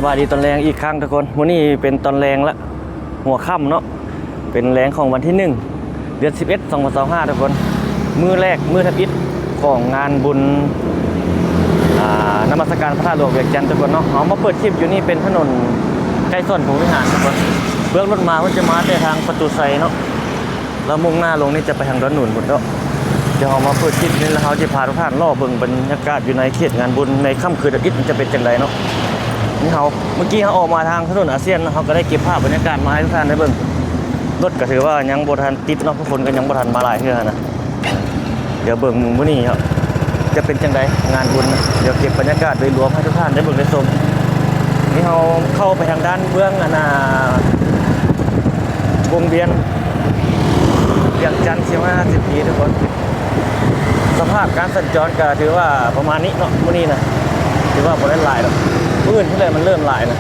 บายดีตอนแรงอีกครั้งทุกคนวันนี้เป็นตอนแรงละหัวค่ำเนาะเป็นแรงของวันที่1เดือน11 2025ทุกคนมื้อแรกมื้อทับอิฐของงานบุญนมัสการพระธาตุหลวงเวียงจันทร์ทุกคนเนาะเอามาเปิดคลิปอยู่นี่เป็นถนนใกล้ส่วนของวิหารทุกคนเบื้องรถมามันจะมาแต่ทางประตูไซเนาะแล้วมุ่งหน้าลงนี่จะไปทางด้านหนุนหมดแล้วเดี๋ยวเรามาเปิดคลิปนี้แล้วเขาจะพาทุกท่านล่อเบิ่งบรรยากาศอยู่ในเขตงานบุญในค่ำคืนทับอิฐมันจะเป็นจังไดเนาะนี่เขาเมื่อกี้เขาออกมาทางถนนอาเซียนเขาก็ได้เก็บภาพบรรยากาศมาให้ทุกท่านได้เบิ่งรถก็ถือว่ายังบ่ทันติดเนาะทุกคนก็ยังบ่ทันมาหลายเทื่อนะเดี๋ยวเบิ่งมื้อนี้ครับจะเป็นจังไดงานบุญเดี๋ยวเก็บบรรยากาศโดยรวมให้ทุกท่านได้เบิ่งได้ชมนี่เขาเข้าไปทางด้านเบื้องวงเวียนเวียงจันทร์50 ปีทุกคนสภาพการสัญจรก็ถือว่าประมาณนี้เนาะมื้อนี้นะถือว่าบ่ได้หลายหรอกมื้ออื่นที่เลยมันเริ่มหลายนะ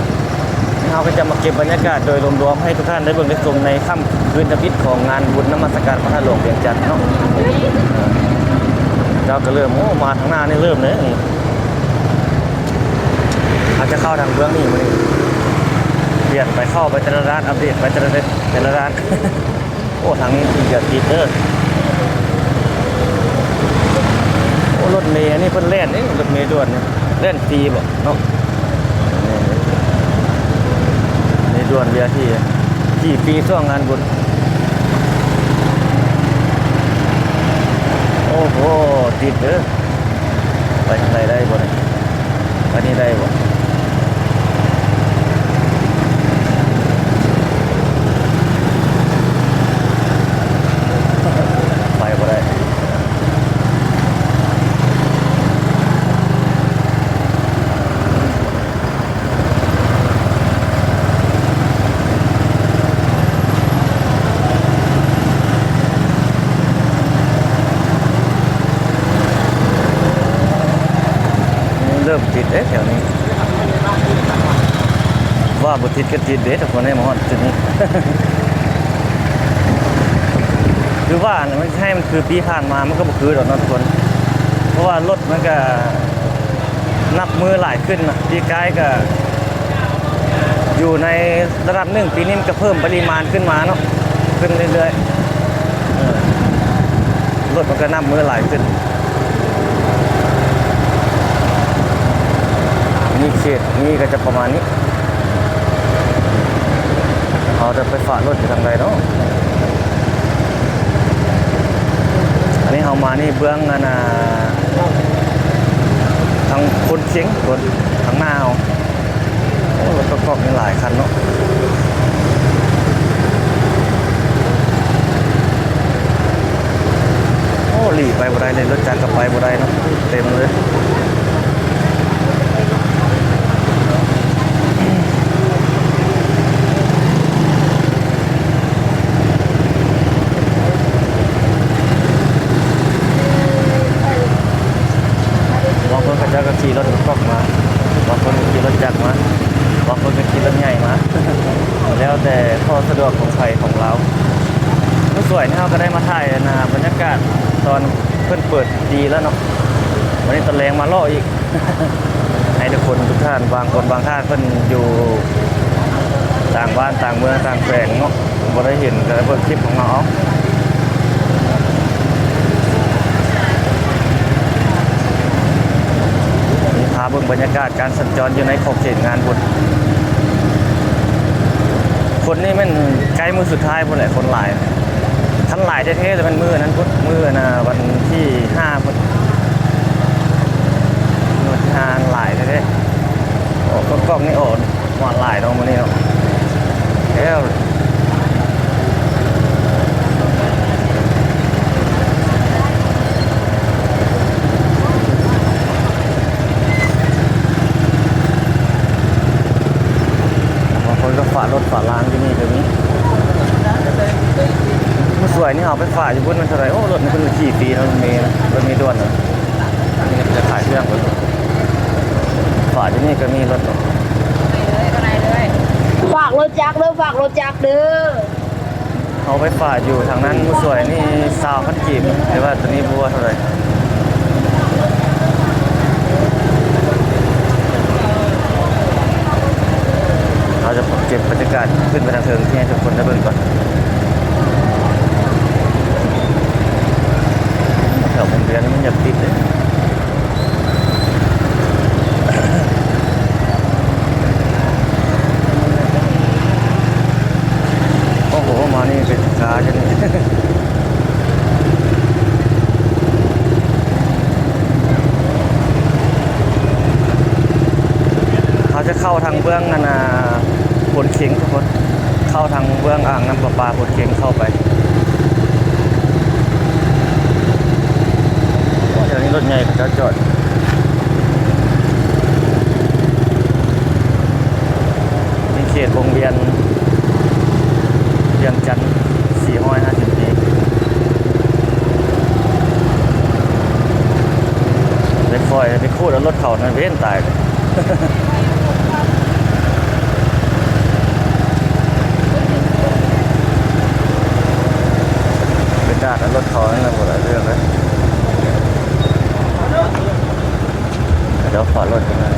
เราก็จะมาเก็บบรรยากาศโดยรวมๆให้ทุกท่านได้เบิ่งได้ชมในค่ำคืนทับอิฐของงานบุญนมัสการพระธาตุหลวงเวียงจันทร์เนาะเราก็เริ่มมาทางหน้านี่เริ่มเลยอาจจะเข้าทางเบื้องนี่มื้อนี้เปลี่ยนไปเข้าไปแต่ละร้านอัปเดตไปแต่ละร้าน โอ้ทางนี้ที่จะติดเด้อโอ้รถเมล์นี่เพิ่นแล่นนี่รถเมล์ด่วนนี่แล่นฟรีบ่เนาะนี่ด่วนเวียที่ฟรีช่วงงานบุญโอ้โหติดเด้อไปทางใดได้บ่เนี่ยไปนี่ได้บ่ไปบ่ได้เริ่มติดแถวนี้ว่าบุติดก็ติดเด็ดทุกคนให้มาฮอดจุดนี้ คือว่าไม่ใช่มันคือปีผ่านมามันก็บ่คือดอกเนาะทุกคนเพราะว่ารถมันก็นับมือหลายขึ้นนะปีกายก็อยู่ในระดับหนึ่งปีนี้มันก็เพิ่มปริมาณขึ้นมาเนาะขึ้นเรื่อยๆรถมันก็นับมือหลายขึ้นนี่เขตนี่ก็จะประมาณนี้เราจะไปฝากรถอยู่ทางใดเนาะอันนี้เรามานี่เบื้องทางคนเชียงคนทางหน้าเอารถประกอบนี่หลายคันเนาะโอ้หลีไปบ่ได้เลยรถจักรก็ไปบ่ได้เนาะเต็มเลยก็ขี่รถกอกมาบางคนขี่รถจักรมาบางคนก็ขี่รถใหญ่มา แล้วแต่ข้อสะดวกของใครของเราก็สวยนี่เราก็ได้มาถ่ายบรรยากาศตอนเพิ่นเปิดดีแล้วเนาะวันนี้ตะแรงมาล่ออีก ให้ทุกคนทุกท่านบางคนบางท่านเพิ่นอยู่ต่างบ้านต่างเมืองต่างแขวงเนาะบ่ได้เห็นก็ได้เบิ่งคลิปของเราเบิ่งบรรยากาศการสัญจรอยู่ในขอบเขตงานบุญคนนี่มันใกล้มือสุดท้ายพุ่นแหละคนหลายท่านหลายเท่ๆแต่มันมือนั้นพุ่นมือวันที่5พุ่นวันที่5หลายเท่ๆโอ้กล้องนี่โอ้หวานหลายเนาะมื้อนี้เนาะแล้วรถฝาล้างที่นี่เดี๋ยวนี้มันสวยนี่เอาไปฝาอยู่บนมันเท่าไหร่โอ้รถมันเป็นขี่ปีรถเมล์นะรถเมล์ด่วนนะอันนี้จะขายเครื่องรถฝาที่นี่ก็มีรถฝากรถจักรเด้อฝากรถจักรเด้อ เอาไปฝาอยู่ทางนั้นมันสวยนี่20,000 กีบแต่ว่าตัวนี้บัวเท่าไหร่ น เก็บบรรยากาศขึ้นไปทางเทิงที่ให้ทุกคนได้เบิ่งก่อนแถววงเวียนนี่มันอยากติดเลยโอ้โหมานี่เป็นช้าจังเขาจะเข้าทางเบื้องนั่นนะผลเข็งทุกคนเข้าทางเบื้องอ่างน้ำประปาผลเข็งเข้าไปเดี๋ยวนี้รถใหญ่เขาจะจอดนี่เขตวงเวียนจันทร์450 ปีไปคอยไปคูดแล้วรถเขานั่นเว้นตายเลยเป็นดาดแล้วรถเขานั่นแหละหมดเรื่องเลยเดี๋ยวขอรถกันนะ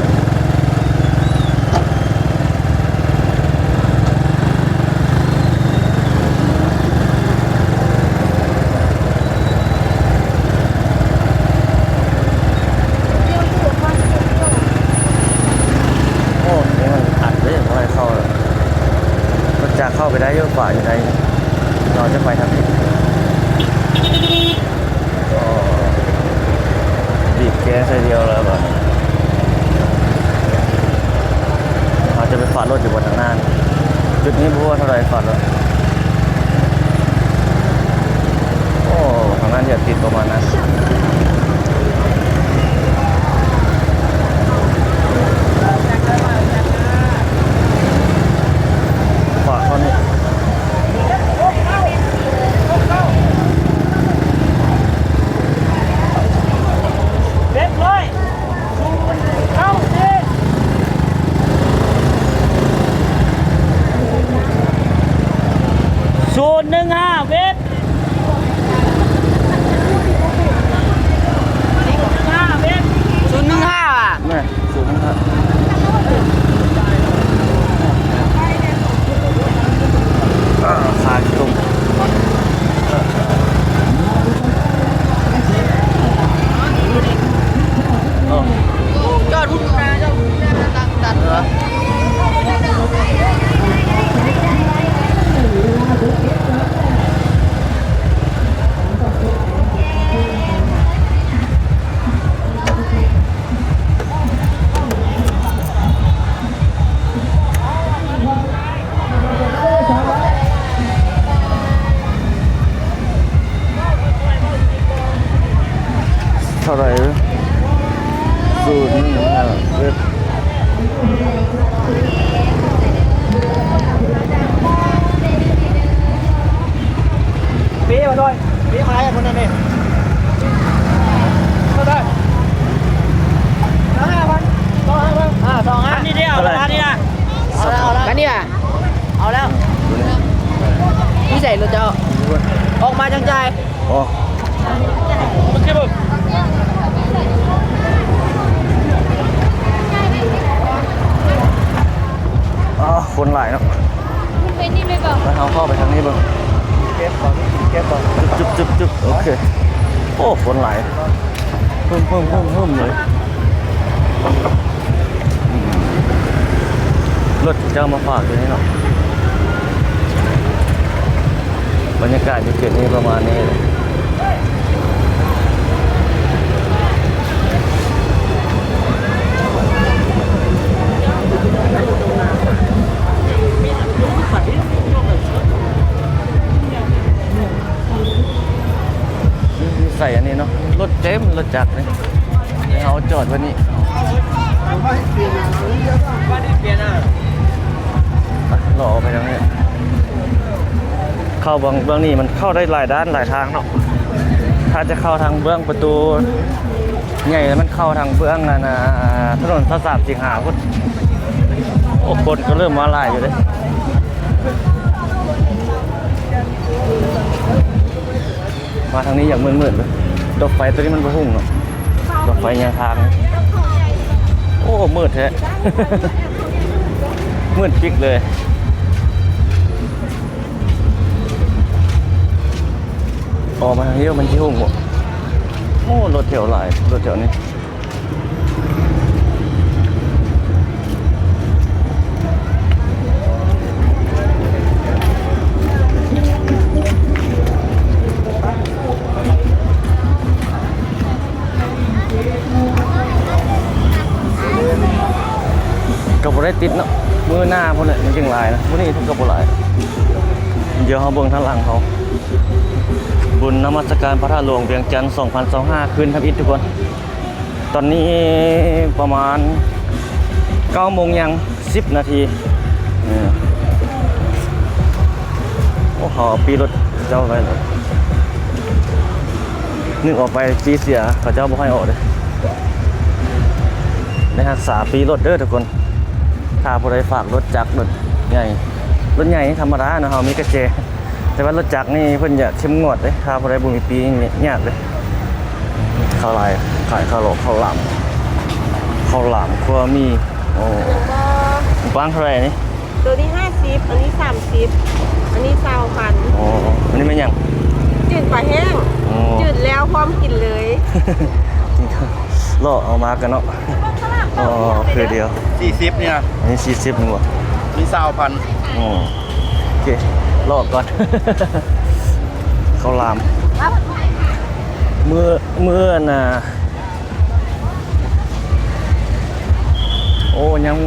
โอ้นี่มันอัดเลยไม่ให้เข้าเลยรถจะเข้าไปได้เยอะกว่าอยู่ไหนเราจะไปทางนี้อ๋อบีบแก๊สใส่เดียวแล้วแบบเราจะไปฝาดรถอยู่บนทางหน้าจุดนี้พูดว่าเท่าไรฝาดรถโอ้ทางนั้นอย่าติดประมาณนั้นฝาดเขานี่015เวท015เวท015อ่ะ แม่สูงครับขาดตรงจอดพุ่งนาจอดพุ่งนาตัดเหรอเท่าไหร่ศูนย์เว็บปีมาด้วยปีมาอะไรคนนั้นเองมาด้วย25,000 25,000นี่เดียวร้านนี้นะเอาแล้วกันนี่อ่ะเอาแล้วพี่ใส่รถเจ้าออกมาจังใจ อ๋อ โอเคบุ๊ก อ๋อคนหลายเนาะ มันเป็นนี่เลยเปล่า แล้วเขาเข้าไปทางนี้บ้างเก็บก่อนจุบโอเคโอ้คนหลายเพิ่มเลยรถจะเอามาฝากตัวนี้เนาะบรรยากาศจะเกิดนี้ประมาณนี้เลยใส่อันนี้เนาะรถเต็มรถจักรนี่เอาจอดวันนี้หล่อไปทางนี้เข้าเบื้องนี้มันเข้าได้หลายด้านหลายทางเนาะถ้าจะเข้าทางเบื้องประตูใหญ่แล้วมันเข้าทางเบื้องถนนพระสามสิงหาพุทธโอ้คนก็เริ่มมาหลายอยู่เลยมาทางนี้อย่างมืดๆเลยดอกไฟตัวนี้มันบ่หุ่งเนาะดอกไฟยางทางโอ้มืดแท้ มืดปิกเลย ออกมาทางนี้มันที่หุ่งบ่โอ้รถแถวหลายรถแถวนี้ก็บ่ได้ติดเนาะมือหน้าพุ่นน่ะมันจึงหลายนะมื้อนี้ทุกก็บ่หลายเดี๋ยวเฮาเบิ่งทางหลังเขาบุญนมัสการพระธาตุหลวงเวียงจันทร์2025คืนทับอิฐทุกคน ตอนนี้ประมาณ9 โมงยัง10 นาทีโอ้โหปีรถเจ้าไปเลยนึกออกไปปีเสียเขาเจ้าบ่ให้ออกเลยได้รักษาปีรถเด้อทุกคนถ้าผู้ใดฝากรถจักรรถใหญ่ธรรมดาเนาะเฮามีกระเจแต่ว่ารถจักรนี่เพิ่นอยากเข้มงวดเลยถ้าบ่ได้บ่มีปีนี่ยากเลยข้าวลายขายข้าวหลอกข้าวหลามครัวมีโอ้บ้างเท่าไหร่นี่ ตัวนี้50อันนี้30อันนี้20,000 โอ้อันนี้เป็นหยัง จืดปลาแห้ง โอ้ จืดแล้วพร้อมกินเลย ล่อเอามากันเนาะอ๋อคือเดียว 40เนี่ย อันนี้40นึงว่ะ มี20,000 โอ้โอเคล่อก่อน ข้าวหลามเมื่อน่ะโอ้ยัง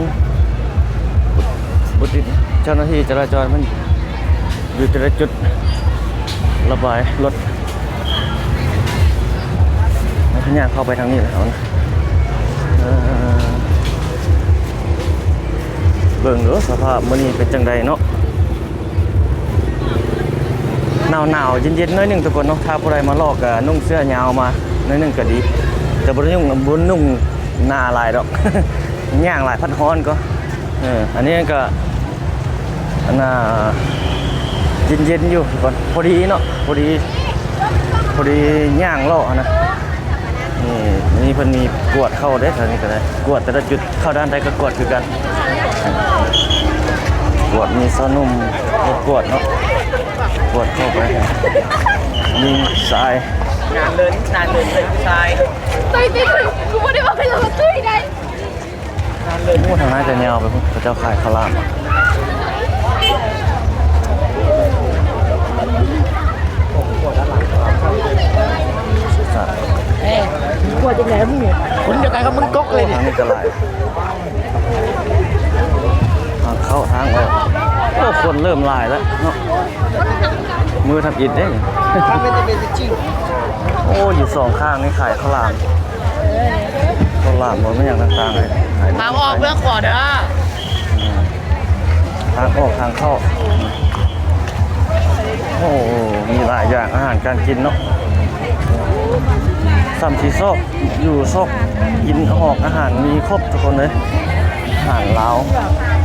บุติดเจ้าหน้าที่จราจรมันอยู่แต่ละจุดระบายรถพยายามเข้าไปทางนี้แล้วนะเบิ่งเด้อสภาพมื้อนี้เป็นจังใดเนาะหนาวเย็นๆน้อยหนึงทุกคนเนาะถ้าผู้ใดมาลอกก็นุ่งเสื้อยาวมาน้อยหนึงก็ดีแต่บ่ได้นุ่งหน้าลายดอก ย่างหลายพัดฮ้อนก็อันนี้ก็อันน่ะเย็นๆอยู่ก่อนพอดีเนาะพอดีย่างเลาะนะนี่เพิ่นมีกวดเข้าได้ทางนี้ก็ได้กวดแต่ละจุดเข้าด้านใดก็กวดคือกันกวดมีซอนุ่มกวดเนาะกวดเข้าไปยิงสาย นานเลยผู้ชาย ตุ้ยกูไม่ได้บอกให้เราตุ้ยได้ พูดทางนั้นจะแนวไปพระเจ้าขายข้าวหลามสัตว์ กลัวจังไงมึงเนี่ยคนเดียวกันกับมึงก๊กเลย ทางนี้ก็หลายทางเข้าทางออกโอ้คนเริ่มหลายแล้วเนาะมือทำอิฐเด้ ทำเป็นจริง โอ้อยู่สองข้างนี่ขายข้าวหลามหมดไม่อย่างต่างๆเลย ทางออกเบื้องขวาเด้อ ทางออกทางเข้าโอ้มีหลายอย่างอาหารการกินเนาะซัมซีซอกอยู่ซอกกินออกอาหารมีครบทุกคนเลยอาหารลาว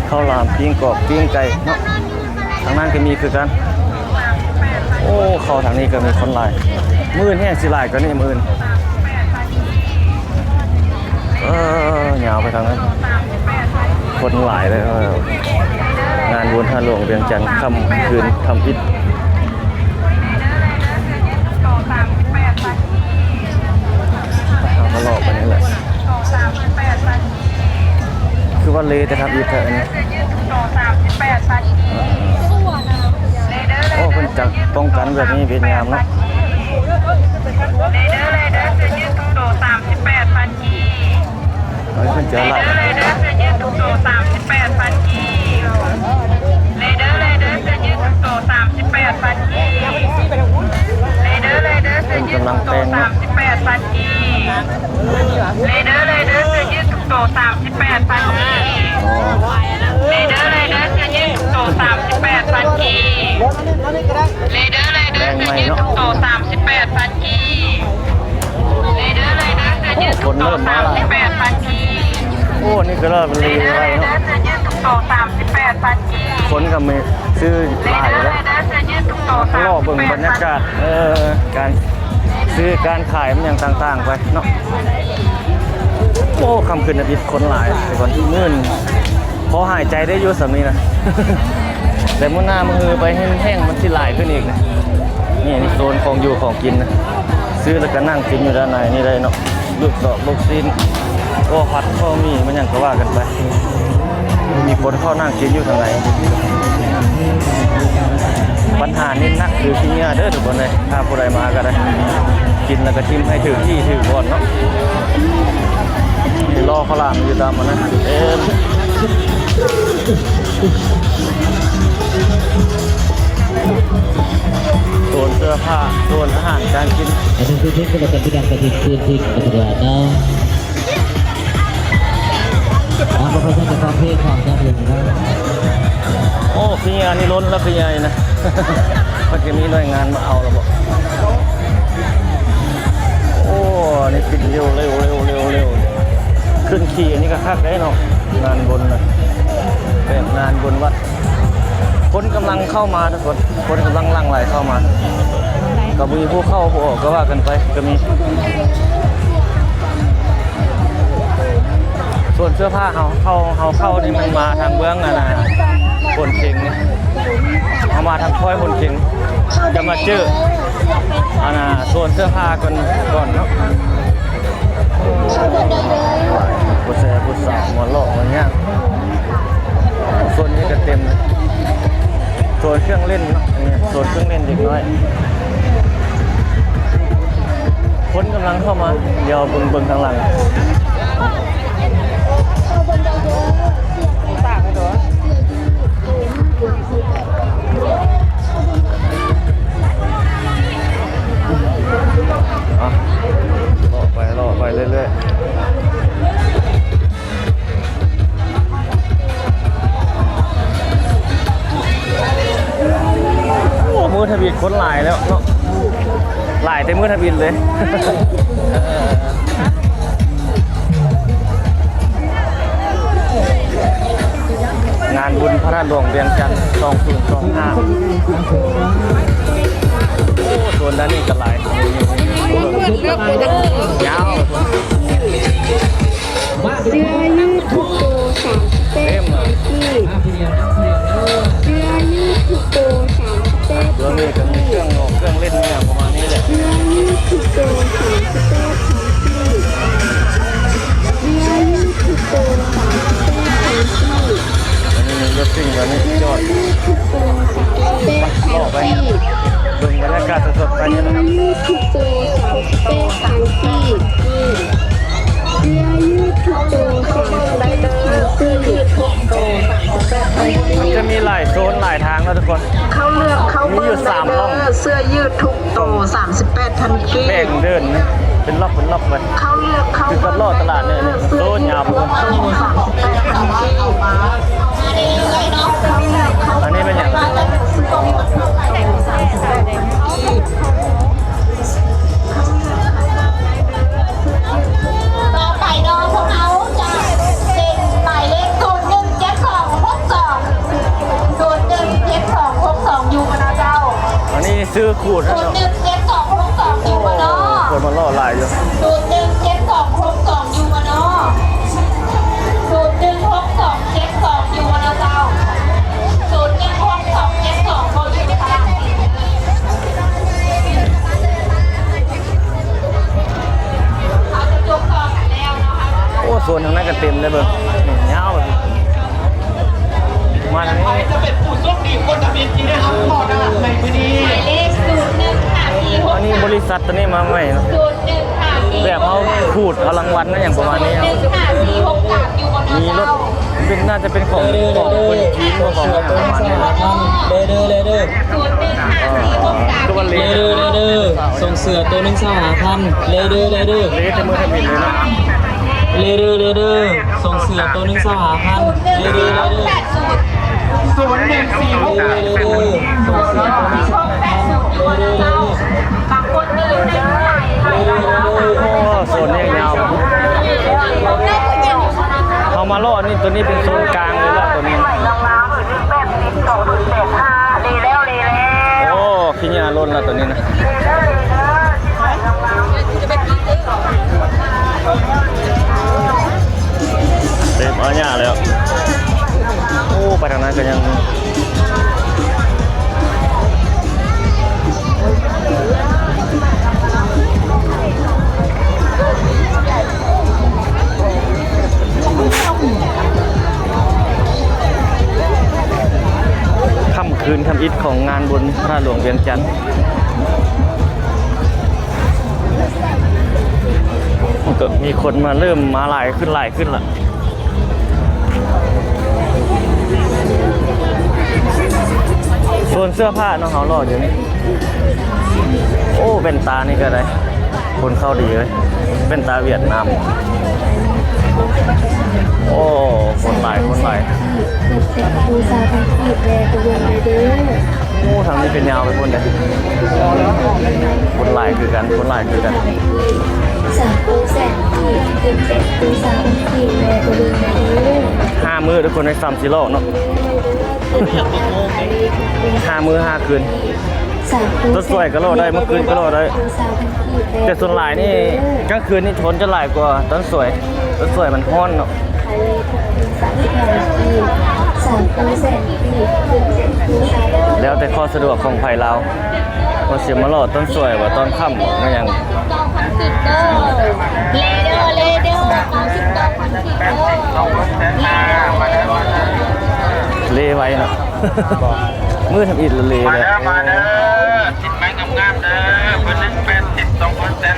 ข้าวหลามปิ้งกรอบปิ้งไก่เนาะทางนั้นก็มีคือกันโอ้เข้าทางนี้ก็มีคนหลายมื่นแห้งสิหลายก็นี่มื่นยาวไปทางนั้นคนหลายเลยงานบุญท่าหลวงเวียงจันทร์ค่ำคืนทำอิฐมาหลอกไปนี่แหละคือว่าเลแต่ทำอิฐเถอะอันนี้โอ้คนจักป้องกันแบบนี้เป็นงามเนาะเฮ้ยเพิ่นเจอหลายเป็นกำลังแต่งเนาะแรงไหมเนาะคนเริ่มมาแล้วโอ้นี่ก็เริ่มเป็นลีอะไรเนาะคนก็ไม่ซื้อหลายแล้วล่อเบิ่งบรรยากาศการซื้อการขายมันอย่างต่างๆไปเนาะโอ้คำคืนอาทิตย์คนหลายแต่วันที่มื่นพอหายใจได้อยู่สำนี้นะ แต่มื้อหน้ามือไปแห้งๆมันสิหลายขึ้นอีกนะ นี่โซนของอยู่ของกินนะซื้อแล้วก็นั่งกินอยู่ด้านในนี่ได้เนาะลูกดอกลูกซีนโอ้ผัดข้าวมีมันยังก็ว่ากันไปมีคนเข้านั่งกินอยู่ทางไหนปัญหานี่นักคือที่เนี่ยเด้อทุกคนเลยถ้าผู้ใดมาก็ได้กินแล้วก็ทิมให้ถึงที่ถึงก่อนเนาะรอข้าวหลามอยู่ตามมันนะโซนเสื้อผ้าโซนอาหารการกิน Ada tujuh kepada bidang ketik kepada apa saja ke kafeของกันเลยนะครับ โอ้พี่งานนี่ล้นแล้วพี่ใหญ่นะ มันจะมีหน่วยงานมาเอาแล้วบอกโอ้นี่ปิดเร็วขึ้นขี่อันนี้ก็คักได้เนาะงานบนนะแบบงานบนวัดคนกำลังเข้ามาทุกคนกำลังหลั่งไหลเข้ามาก็มีผู้เข้าผู้ออกก็ว่ากันไปก็มีส่วนเสื้อผ้าเขาเข้านี่มันมาทางเบื้องนะคนเก่งเนี่ยเอามาทางค่อยคนเก่งจะมาเจอส่วนเสื้อผ้าก่อนเนาะผู้ชายผู้สาวหัวโลกมันเนี่ยส่วนนี้ก็เต็มเลยส่วนเครื่องเล่นเนาะส่วนเครื่องเล่นเด็กน้อยคนกำลังเข้ามาเดี๋ยวเบิ่งทางหลังรอไปเรื่อยๆโอ้มือทะบินคนหลายแล้วเนาะหลายแต่มือทะบินเลย งานบุญพระธาตุหลวงเวียงจันทร์2025โอ้ส่วนด้านนี้ก็หลายยาว เสื้อยืดทุกตัว3 เต็มเลย เสื้อยืดทุกตัว3 แล้วนี่ก็มีเครื่องเล่นเนี่ยประมาณนี้แหละ เสื้อยืดทุกตัว3 เสื้อยืดทุกตัว3 อันนี้มีรถซิ่งแล้วนี่ยอด ทุกตัว3 ต่อไปดูบรรยากาศสดๆไปเนี่ยนะครับ ยืดทุกตัว3 เสื้อยืดทุกตัว3 เสื้อยืดทุกตัว มันจะมีหลายโซนหลายทางแล้วทุกคน เขาเลือกเขา มีอยู่3ร่อง เสื้อยืดทุกโต38,000 กี แบ่งเดินนะเป็นรอบไป เขาเลือกเขา คือกับรอบตลาดเนี่ยโซนยาวไป โต38,000 กี อันนี้เป็นอย่างไร ต่อไปน้องพวกเขาจะเป็นหมายเลข017262อยู่กันนะเจ้า อันนี้ซื้อขูดนะเนาะ 017262อยู่กันเนาะ คนมาล่อลายอยู่ 017262อยู่กันเนาะ016272อยู่กันนะเจ้า016272เขาอยู่ในตลาดเขาจะยกต่อกันแล้วนะคะ โอ้โซนทางนั้นก็เต็มเลยเบิ่งยาวแบบมาทางนี้ หมายเลข0154 อันนี้บริษัทตัวนี้มาใหม่เนาะ 0154 แบบเขาขูดเอารางวัลนะอย่างประมาณนี้ครับ 015463อยู่บน มีรถเป็นน่าจะเป็นของคนจีนของอย่างประมาณนี้นะ เลเดอร์ ทุกวันเล ส่งเสือตัวนึง3,000เลเดอร์ เลจะมือทำบินเลยนะ เลเดอร์ส่งเสือตัวนึง3,000เลเดอร์ 014680 ส่งเสือตัวนึงบางคนมีอยู่ในเท่าไหร่ โอ้โซนนี้ยาวเอามาล่อนี่ตัวนี้เป็นโซนกลางเลยล่ะตัวนี้โอ้ขี้ยาล้นละตัวนี้นะเต็มเอาหญ้าแล้วโอ้ไปทางนั้นก็ยัง คืนทำอิฐของงานบุญพระหลวงเวียงจันทร์ก็มีคนมาเริ่มมาหลายขึ้นละโซนเสื้อผ้าน้องเขาหล่ออยู่นี่โอ้เป็นตานี่ก็ได้คนเข้าดีเลยเป็นตาเวียดนามโอ้คนหลายโอ้ทางนี้เป็นยาวไปคนเดียวคนหลายคือกัน5 มื้อทุกคนใน3 กิโลเนาะ5 มื้อ 5 คืนต้นสวยก็โลได้เมื่อคืนก็โลได้แต่ส่วนหลายนี่กลางคืนนี่ทนจะหลายกว่าต้นสวยมันฮ้อนเนาะแล้วแต่ข้อสะดวกของไผ่เราว่าเสียมาหลอดต้นสวยว่าตอนค่ำไม่ยังเลเดอร์เอา10 ดอกพันสิเด้อ เล่ไว้เนาะ มือทำอิฐเละเลย มาเด้อติดไม้งามๆเด้อคนนึง80 2คนแต่ง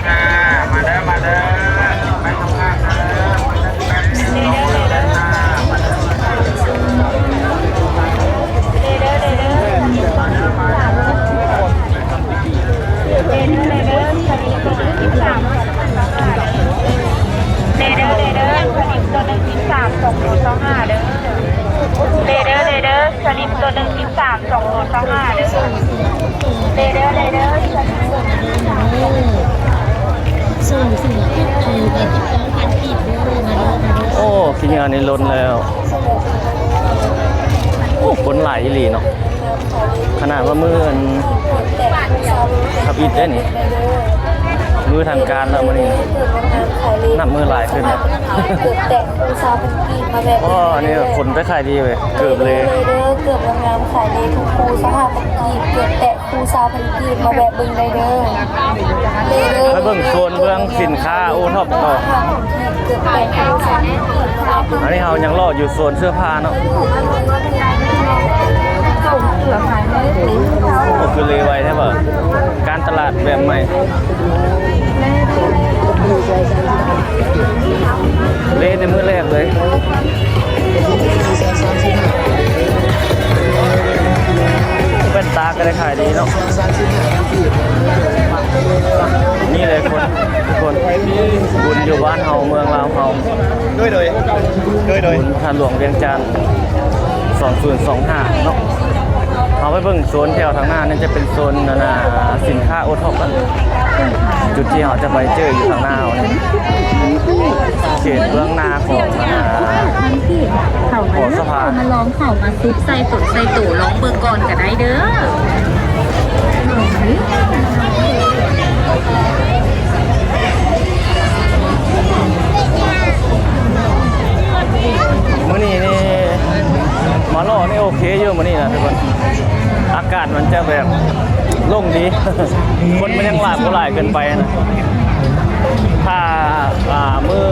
มาเด้อติดไม้งามๆเด้อคนนึง80 2คนแต่งสลิปตัว1 13 2โล25เด้อเลเดอร์สลิปตัวโอ้ขี้งานนี่ล้นแล้วโอ้คนหลายอีหลีเนาะขนาดว่ามือขับอิฐได้นี่มือทางการแล้วมันนี่นับมือหลายขึ้นนะอ๋อนี่คนจะขายดีเลยเกือบเลยเกือบงามขายเลยทุกคูสหพันกีบเกือบแตะคูซาพันกีบมาแบบบึงได้เด้อไปเบิ่งโซนเบื้องสินค้าโอท็อปต่ออันนี้เรายังรออยู่โซนเสื้อผ้าเนาะโอ้คือเลยไวใช่ป่ะการตลาดแบบใหม่เละในมื้อแรกเลยเป็นตาก็ได้ขายดีเนาะนี่เลยคนบุญอยู่บ้านเฮาเมืองลาวเฮาด้วยบุญทางหลวงเวียงจันทร์2025เนาะเอาไปเบิ่งโซนแถวทางหน้านั่นจะเป็นโซนสินค้าโอท็อปกันจุดที่เราจะไปเจออยู่ทางหน้าเนี่ยเขตเบื้องหน้าของสะพานมาลองเข่ามาซุปใส่ฝนใส่ตู่ลองเบิ่งก่อนก็ได้เด้อมื้อนี้นี่มาล่อนี่โอเคเยอะมื้อนี้นะทุกคนอากาศมันจะแบบโล่งดี คนมันยังหลายเกินไปนะถ้ามือ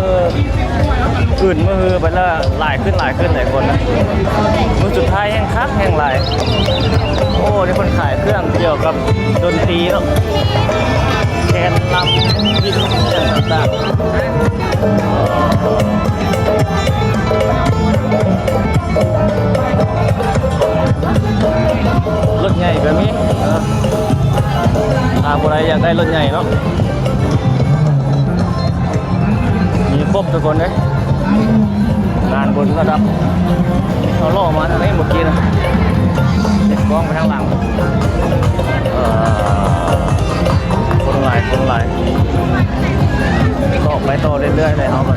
อื่นมือไปแล้วหลายขึ้นหลายคนนะมือสุดท้ายแห้งคักแห้งหลายโอ้นี่คนขายเครื่องเกี่ยวกับดนตรีเนาะแคนลำยินอย่างต่างรถใหญ่แบบนี้ถ้าคนใดอยากได้รถใหญ่เนาะมีครบทุกคนเลยงานบนระดับเขาล่อมาทางนี้เมื่อกี้นะเด็กกล้องไปทางหลังคนหลายต่อไปต่อเรื่อยๆเลยเขาไป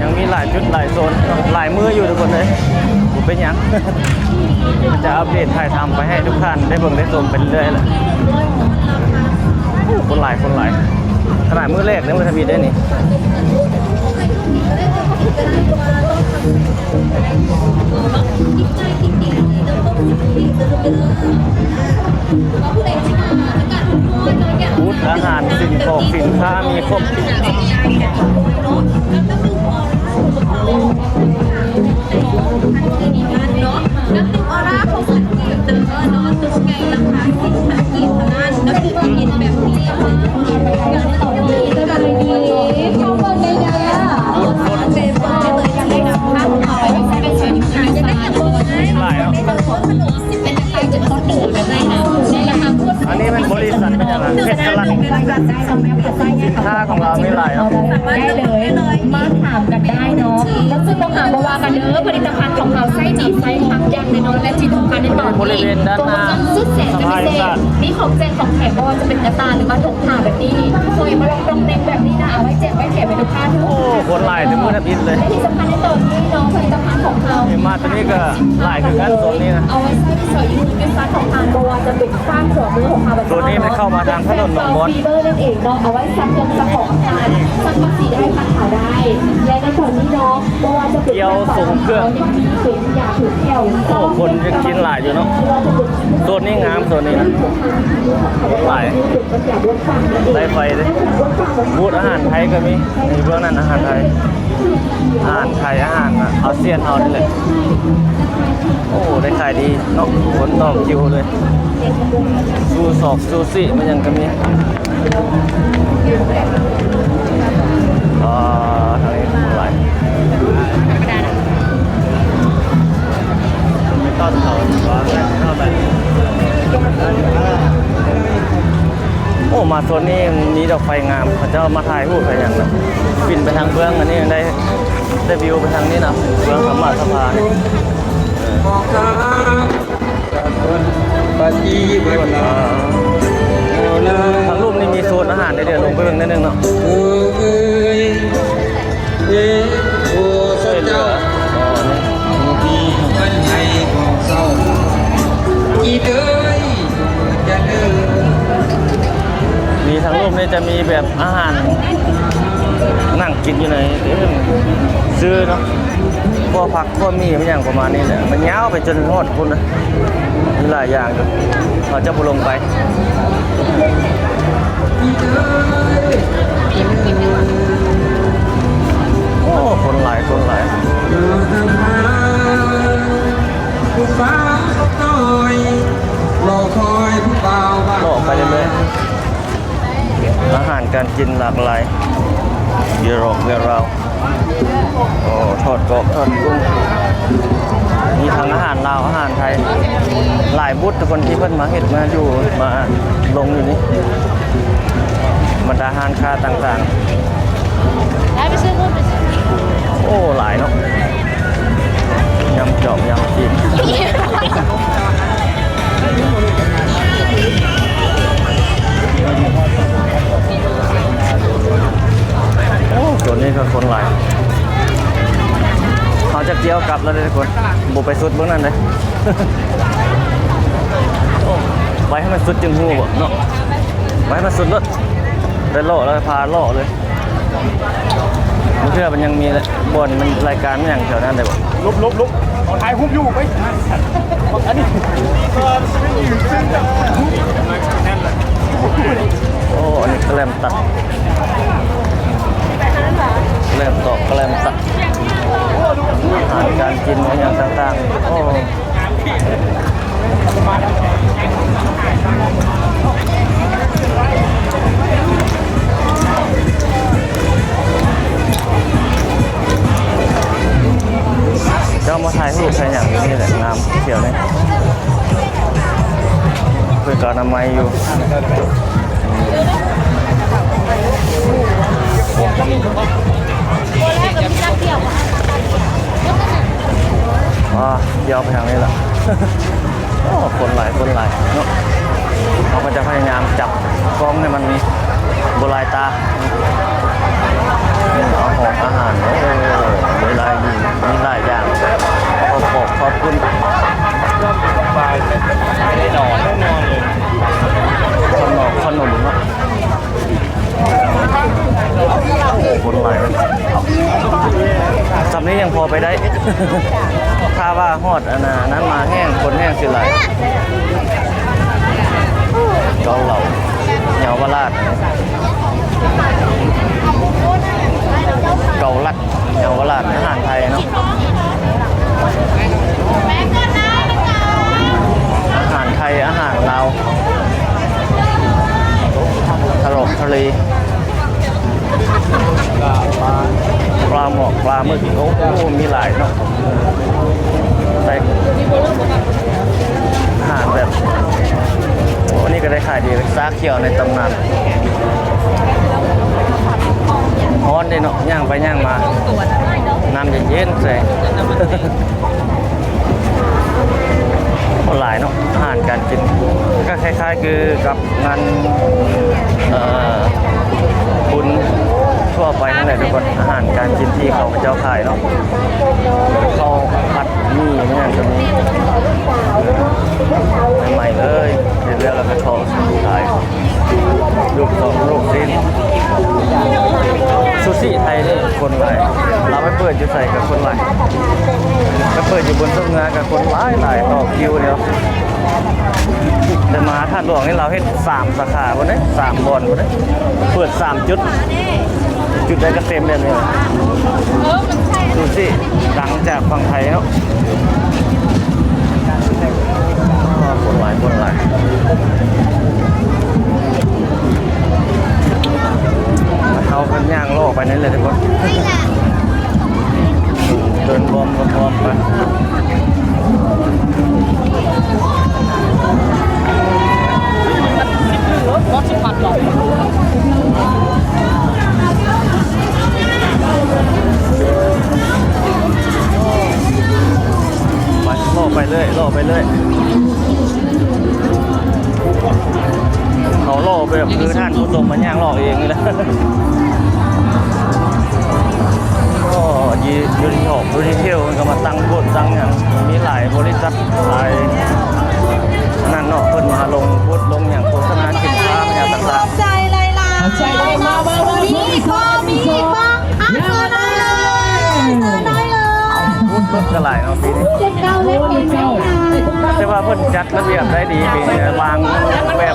ยังมีหลายจุดหลายโซนหลายมืออยู่ทุกคนเลยผมเป็นยัง จะอัปเดตถ่ายทำไปให้ทุกท่านได้เบิ่งได้ชมเป็นเรื่อยเลยคนหลายขนาดมือแรกเนี่ยมันทำได้นี่บูธอาหารสินค้ามีครบออร่าของ ายเนาะอันนี้เป็นบริษัทเป็นยังไงเพชรกลันสินค้าของเราไม่หลายเนาะ ได้เลยมาถามกันได้เนาะแล้วซึ่งต้องหาบวากันเด้อผลิตภัณฑ์ของเราไส้หนีไส้ทำยันในน้องและที่สำคัญในตอนนี้สุดแสนจะพิเศษนี่ของแจกของแถมบอลจะเป็นกระตาหรือมาถกผ่าแบบนี้คอยมาลองตรงเต็งแบบนี้นะเอาไว้แจกไว้แถมไว้ลูกค้าทุก โอ้คนหลายถึงมือทับอินเลย และที่สำคัญในตอนนี้น้องผลิตภัณฑ์ของเรา มาตัวนี้ก็หลายคือกันตัวนี้นะ เอาไว้ใส่สอยยืนเป็นฟ้าของทานบวาจะเป็นฟ้าหัวมือของเรา ตัวนี้มันเข้ามาทางถนนหนองมด ฟีเบอร์นั่นเองเนาะเอาไว้ซักยงซักของทานซักภาษีได้พันขาวได้และในส่วนนี้น้องบวาจะเป็น เกี๊ยวส่งเครื่อง เป็นยาถูกแก้ว โอ้คนจะกินหลายอยู่เนาะตัวนี้งามตัวนี้นะหลายได้ไฟเลยบูธอาหารไทยก็มีในเบื้องนั้นอาหารไทยอาหารไทยอาหารอาเซียนเอาได้เลยโอ้ได้ขายดีเนาะคนต่อคิวเลยซูสอบซูซี่มันยังก็มีทางนี้หลายไม่ต้อนเขาว่าเท่าไหร่โอ้มาโซนนี้มีดอกไฟงามเขาจะมาถ่ายรูปไปอย่างนะบินไปทางเบื้องอันนี้ได้วิวไปทางนี้นะเบื้องสมบัติสภาเนี่ย ปฏิบัตินา ทางรูปนี่มีโซนอาหารในเดือนลงไปเบิ่งนิดนึงเนาะ เอ้ยเอ้โอ้ส ช่วยเหลื เจ้า อ พี่มันให้ของเศร้าอีเด้ยจะเด้อ มีทางรูปนี่จะมีแบบอาหารนั่งกินอยู่ในเดี๋ยวซื้อเนาะพวกผักพวกมีมันอย่างประมาณนี้แหละมันยาวไปจนฮอดคุณนะมีหลายอย่างอยู่เราจะบุลงไปโอ้คนหลายคนหลาย ผู้ฟ้าน้อยรอคอยผู้เบาบ้าง โลกไปเรื่อยๆอาหารการกินหลากหลายเยอะเยอะเราโอ้ทอดกรอบทอดกุ้งมีทั้งอาหารลาวอาหารไทยหลายบุตรทุกคนที่เพิ่นมาเห็ดมาอยู่มาลงอยู่นี่บรรดาอาหารคาต่างๆโอ้หลายเนาะยำจอบยำจีนโอ้ตัวนี้ก็คนหลายเขาจะเกี่ยวกลับแล้วเลยทุกคนบุไปสุดเบื้องนั้นเลย โอ้ไว้ให้มันสุดจึงหูบ่เนาะไว้ให้มันสุดเลยได้โล่แล้วพาโล่เลยเพื่อมันยังมีบนมันรายการมันอย่างแถวนั้นเลยบ่ลุกขอถ่ายรูปอยู่ไปอันนี้โอ้อันนี้แกลมตัดแกลมตอกแกลมตัดอาหารการกินอย่างต่างๆโอ้เจ้ามาถ่ายรูปใครอย่างนี้แหละน้ำเขียวนี่เพื่อการอนามัยอยู่เดี๋ยวไปทางนี้แหละ โอ้คนหลายเนาะเขาก็จะพยายามจับกล้องให้มันมีโบรายตาเอาของอาหารมีหลายอย่างขอบคุณปลายไม่นอนเลยขนมเนาะคนหลายสำนี้ยังพอไปได้ ถ้าว่าฮอดอันนั้นมาแห้งคนแห้งสิไหลเกาเหลาเยาวราชเกาลัดเยาวราชอาหารไทยเนาะอาหารไทยอาหารลาวทะเลปลาหมอกปลาหมึกโอ้โหมีหลายเนาะใส่ เขียวในตำนานฮ้อนได้เนาะย่างไปย่างมาน้ำเย็นๆใส่หลายเนาะอาหารการกินก็คล้ายๆคือกับงานบุญทั่วไปนั่นแหละทุกคนอาหารการกินที่เขาเจ้าขายเนาะเขาผัดมี่เนี่ยจะมีใหม่ๆเลยเรื่อยๆแล้วก็เขาขายลูกชิ้นซูชิไทยนี่คนหลายเราไปเปิดอยู่ใส่กับคนหลายไปเปิดอยู่บนต้นงากับคนหลายต่อคิวเดียวแต่มาท่าหลวงนี่เราเฮ็ด3 สาขาบนนี้3 บอนบนนี้เปิด3 จุดได้ก็เต็มเลยซูชิดังจากฝั่งไทยเนาะคนหลายเขาเป็นย่างโลกไปนั่นเลยทุกคนเดินบอมไปรถ10 บาทหรอไปโลไปเลยเขาโลไปแบบคือท่านผู้ชมมันย่างโลเองเลยก็ยูนิเทลมันก็มาตั้งบทตั้งอย่างมีหลายบริษัทหลายนั่นเนาะเพิ่นมาลงพูดลงอย่างโฆษณาสินค้าอย่างต่างๆใจเลยมามีอีกบ้างเจอได้เลยพูดกระไรเนาะปีนี้แต่ว่าเพิ่นจัดระเบียบได้ดีปีนี้วางแบบ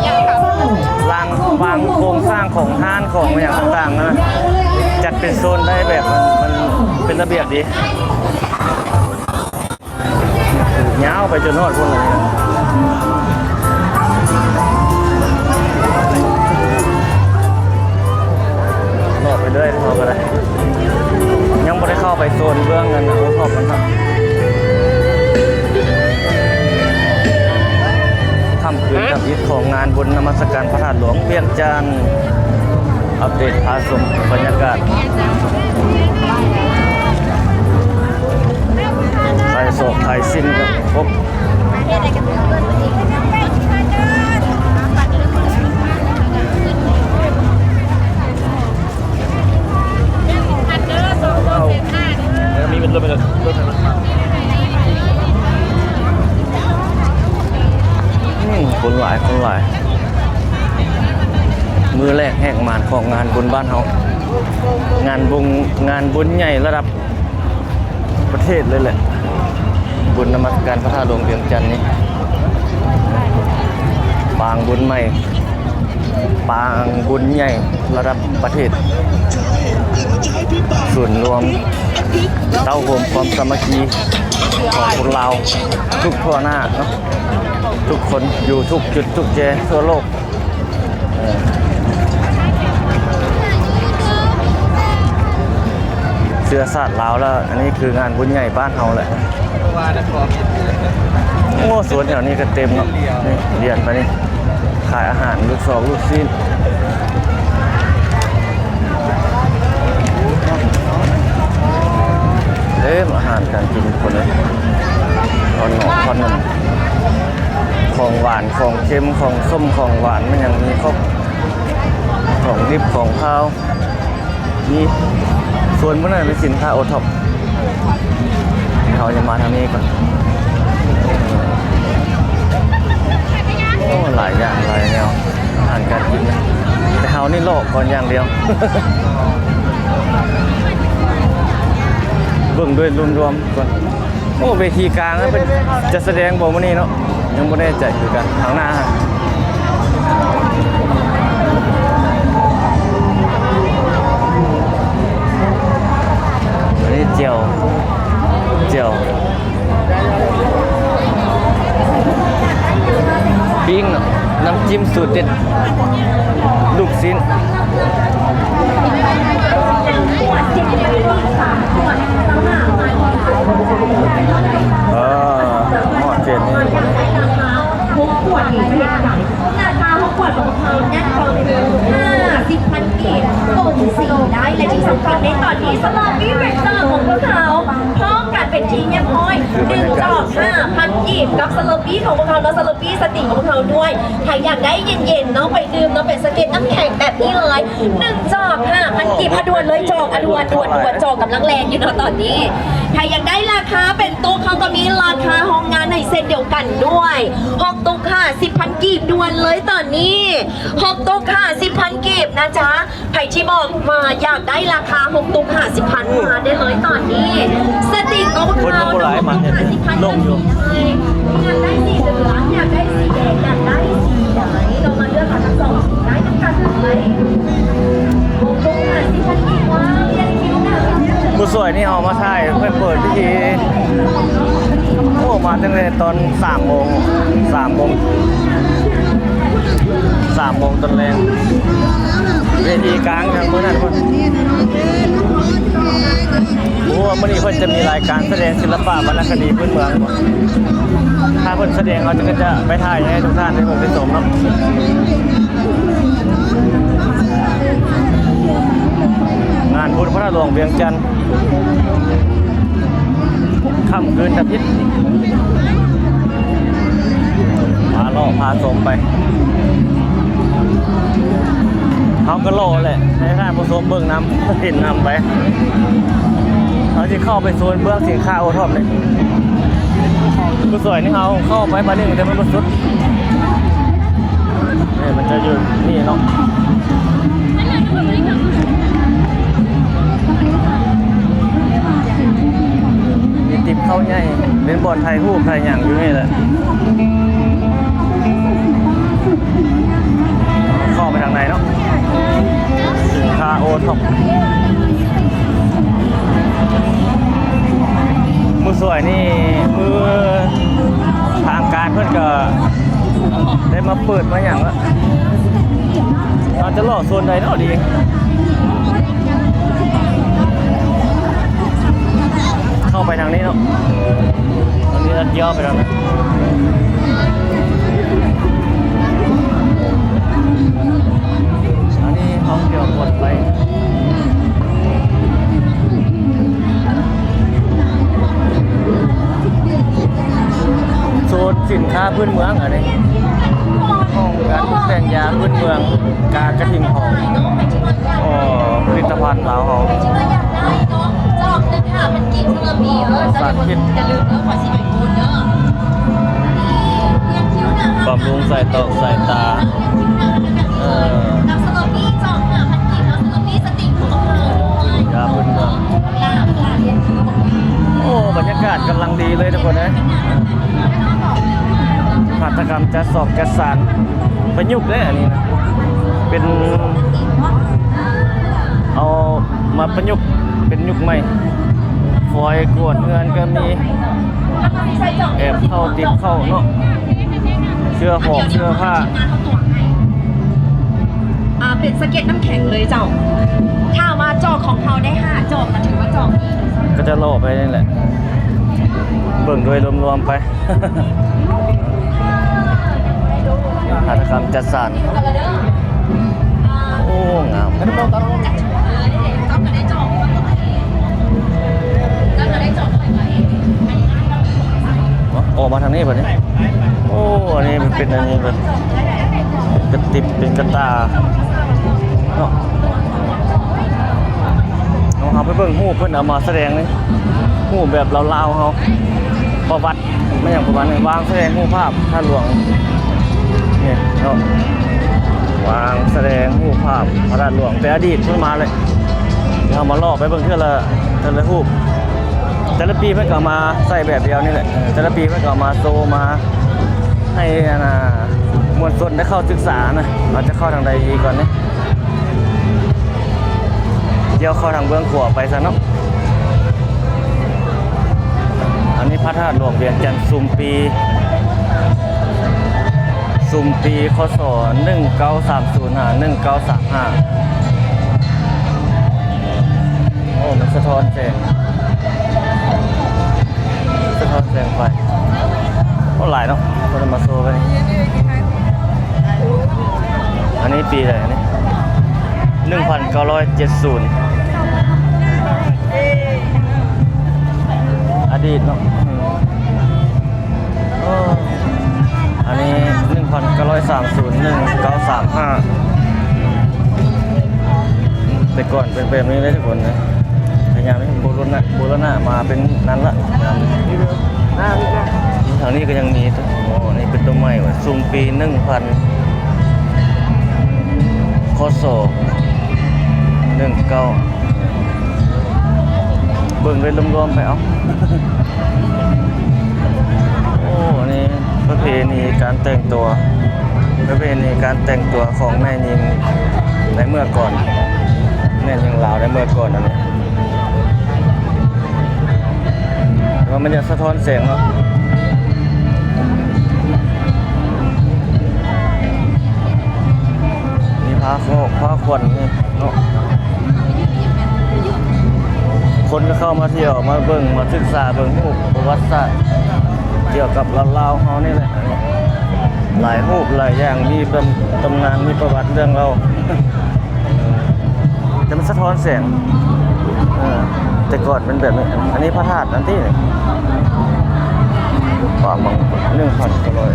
วางโครงสร้างของห้านของอย่างต่างๆนะจัดเป็นโซนได้แบบมันเป็นระเบียบดียาวไปจนฮอดพุ่นเลยรอบไปเรื่อยพอก็ได้ยังไม่ได้เข้าไปโซนเบื้องเงินนะโอ้ขอบมันครับค่ำคืนกับยิดของงานบุญนมัสการพระธาตุหลวงเวียงจันทร์อัปเดตพาชมบรรยากาศไทยโศกไทยสิ้นกับครบมีเป็นรถไปเลยรถอะไรคนหลายมือแรกแห่งมานของงานบุญบ้านเฮางานบุญใหญ่ระดับประเทศเลยแหละบุญนมัสการพระธาตุหลวงเวียงจันทร์นี่ปางบุญใหม่ปางบุญใหญ่ระดับประเทศส่วนรวมเต้าโฮมความสามัคคีของคนลาวทุกทั่วหน้าเนาะทุกคนอยู่ทุกจุดทุกแจทั่วโลกเสื้อสาดลาวแล้วอันนี้คืองานบุญใหญ่บ้านเฮาแหละโอ้สวนแถวนี้ก็เต็มเนาะนี่เรียนไปนี่ขายอาหารลูกชิ้นอาหารการกินคนเลยขนมของหวานของเค็มของส้มของหวานมันยังมีครบของดิบของข้าวนี่ส่วนพวกนั้นเป็นสินค้าโอท็อปเขาจะมาทางนี้ก่อนโอ้หลายอย่างหลายแนวอาหารการกินนะแต่เขานี่โลกก่อนอย่างเดียวเบิ่งด้วยรวมๆก่อนโอ้เวทีกลางเป็นจะแสดงบอกว่านี่เนาะยังไม่แน่ใจคือกันทางหน้าอันนี้เจียวปิ้งเนาะน้ำจิ้มสูตรเด็ดลูกชิ้นหม้อเจนนี่ 6 ขวดหรือจะใหญ่ราคา6 ขวด อร์ตของเขานั่นก็คือ50,000 กีบกลุ่ม4ได้และที่สำคัญในตอนนี้สลอบี้เรคเตอร์ของพวกเขาพร้อมกันเป็นทีมเยี่ยมห้อย1 จอก 5,000 กีบกับสลอบี้ของพวกเขาแล้วสลอบี้สติงของพวกเขาด้วยใครอยากได้เย็นๆเนาะไปดื่มเนาะเป็นสเก็ตน้ำแข็งแบบนี้เลย1 จอก 5,000 กีบด่วนเลยจอกด่วนจอกกำลังแรงอยู่เนาะตอนนี้ใครอยากได้ราคาเป็นตุ๊กเขาก็มีราคาห้องงานในเซตเดียวกันด้วย6 ตุ๊กค่ะ 10,000 กีบด่วนเลยตอนนี้6 ตุ๊กค่ะ 10,000 กีบนะจ๊ะใครที่บอกมาอยากได้ราคา6 ตุ๊กค่ะ 10,000 มาได้เลยตอนนี้สติกของเรา ลงอยู่ อยากได้สีเหลืองอยากได้สีแดงอยากได้สีไหนเรามาเลือกกันทั้ง2สีได้ทั้งกันเลย6 ตุ๊กค่ะ 10,000 กีบว้าวยังคิวนะ ผู้สวยนี่เอามาถ่ายเพื่อเปิดพิธีโอ้มาตั้งแต่ตอน3 โมงตอนแรงเวทีกลางอย่างเมื่อนั้นคนโอ้วันนี้เพิ่นจะมีรายการแสดงศิลปะวรรณคดีพื้นเมืองถ้าเพิ่นแสดงเขาจะไปถ่ายให้ทุกท่านได้เบิ่งได้ชมเนาะงานบุญพระหลวงเวียงจันทร์ค่ำคืนอาทิตย์พาล่อพาสมไปเขาก็โล่แหละในท่านผสมเบื้องน้ำเห็นน้ำไปเขาจะเข้าไปโซนเบื้องสินค้าโอท็อปเลยผู้สวยนี่เขาเข้าไปมาหนึ่งแต่ไม่รู้สุดนี่มันจะอยู่นี่เนาะมีติบเข้าใหญ่เป็นบอลไทยฮู้ไทยอย่างอยู่นี่แหละเข้าไปทางไหนเนาะสินค้าโอท็อปมือสวยนี่มือทางการเพื่อนก็ได้มาเปิดมาอย่างละเราจะล่อโซนใดเนาะดีเข้าไปทางนี้เนาะตอนนี้เราย่อไปทางนั้นอันนี้ห้องเดียวหมดไปโซนสินค้าพื้นเมืองอะไรห้องการตกแต่งยาพื้นเมืองการกระทิงทองผลิตภัณฑ์ลาวเขาจอกนึงค่ะมันกินเนื้อปีจะลืมเนื้อขอสีใหม่คุณเนอะบำรุงสายตากับสโลปี้จอกค่ะพันกินแล้วสโลปี้สติงของเราด้วย ยาพื้นเมืองโอ้บรรยากาศกำลังดีเลยทุกคนนะหัตถกรรมจัดสอบจัดสารประยุกต์เลยอันนี้นะเป็นเอามาประยุกต์เป็นยุคใหม่ฟอยกวดเงินก็มีแอบเข้าติดเข้าเนาะเสื้อหอกเสื้อผ้าเป็นสเก็ตน้ำแข็งเลยเจ้าถ้ามาจอกของเขาได้5 จอกนะถือว่าจอกดีก็จะโลไปนี่แหละเบิ่งโดยรวมๆไปหัตถกรรมจัดสรรโอ้งามไม่ต้องออกมาทางนี้ป่ะนี่โอ้อันนี้มันเป็นอันนี้เป็นกระติบเป็นกระตาเนาะเอาไปเบิ่งหูเพิ่นเอามาแสดงนี่หูแบบลาวๆเขาประวัติไม่อย่างประวัติวางแสดงหูภาพท่าหลวงเนี่ยเนาะวางแสดงหูภาพพระราชหลวงเป็นอดีตเพิ่งมาเลยเอามาล่อไปเบิ่งเท่าละรูปแต่ละปีเพิ่งก็มาใส่แบบเดียวนี่แหละแต่ละปีเพิ่งก็มาโซมาให้มวลชนได้เข้าศึกษานะเราจะเข้าทางใดดีก่อนเนี่ยเดี๋ยวเข้าทางเบื้องขวาไปซะเนาะอันนี้พระธาตุหลวงเวียงจันทร์ซุมปีคศ1930 1935โอ้มันสะท้อนแสงไฟโอ้หลายเนาะคนมาโซกันนี่ อันนี้ปีอะไรอันนี้1970อดีตเนาะอันนี้1930 1935แต่ก่อนเป็นแบบนี้เลยทุกคนนะพยายามให้โบราณมาเป็นนั้นละทางนี้ก็ยังมีนี่เป็นต้นไม้ว่ะซุมปี1000คศ19เบิ่งเลยรวมๆไปเอาโอ้นี่ประเพณีการแต่งตัวของแม่ยิงในเมื่อก่อนแม่ยิงลาวในเมื่อก่อนอันนี้ว่ามันจะสะท้อนแสงเนาะมีผ้าขวัญนี่เนาะคนก็เข้ามาเที่ยวมาเบิ่งมาศึกษาเบิ่งรูปประวัติศาสตร์เกี่ยวกับลาวเฮานี่แหละหลายรูปหลายอย่างมีตำนานมีประวัติเรื่องเราจะมันสะท้อนแสงแต่ก่อนเป็นแบบนี้อันนี้พระธาตุนั่นที่นี่ป่ามัง1,000 กว่าร้อย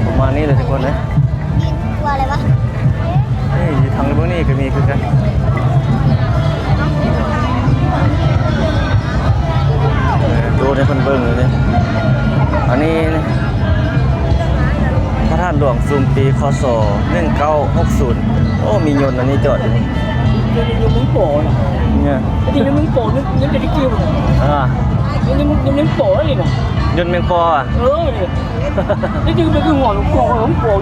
ประมาณนี้เลยทุกคนนะ กลัวอะไรวะ นี่อยู่ทางเบื้องนี้ก็มีคือกันดูในคนเบิ้งเลยเนี่ยอันนี้พระธาตุหลวงซุมปีคศ1960โอ้มียนต์อันนี้จอดอยู่นี่ ยังมึงโป๋เนาะ เนี่ย ที่ยังมึงโป๋นึกจะได้กิ้ว ยังมึงโป๋เลยเนาะ ยนต์เมียงปออ่ะ นี่จริงเป็นหัวหลวงปู่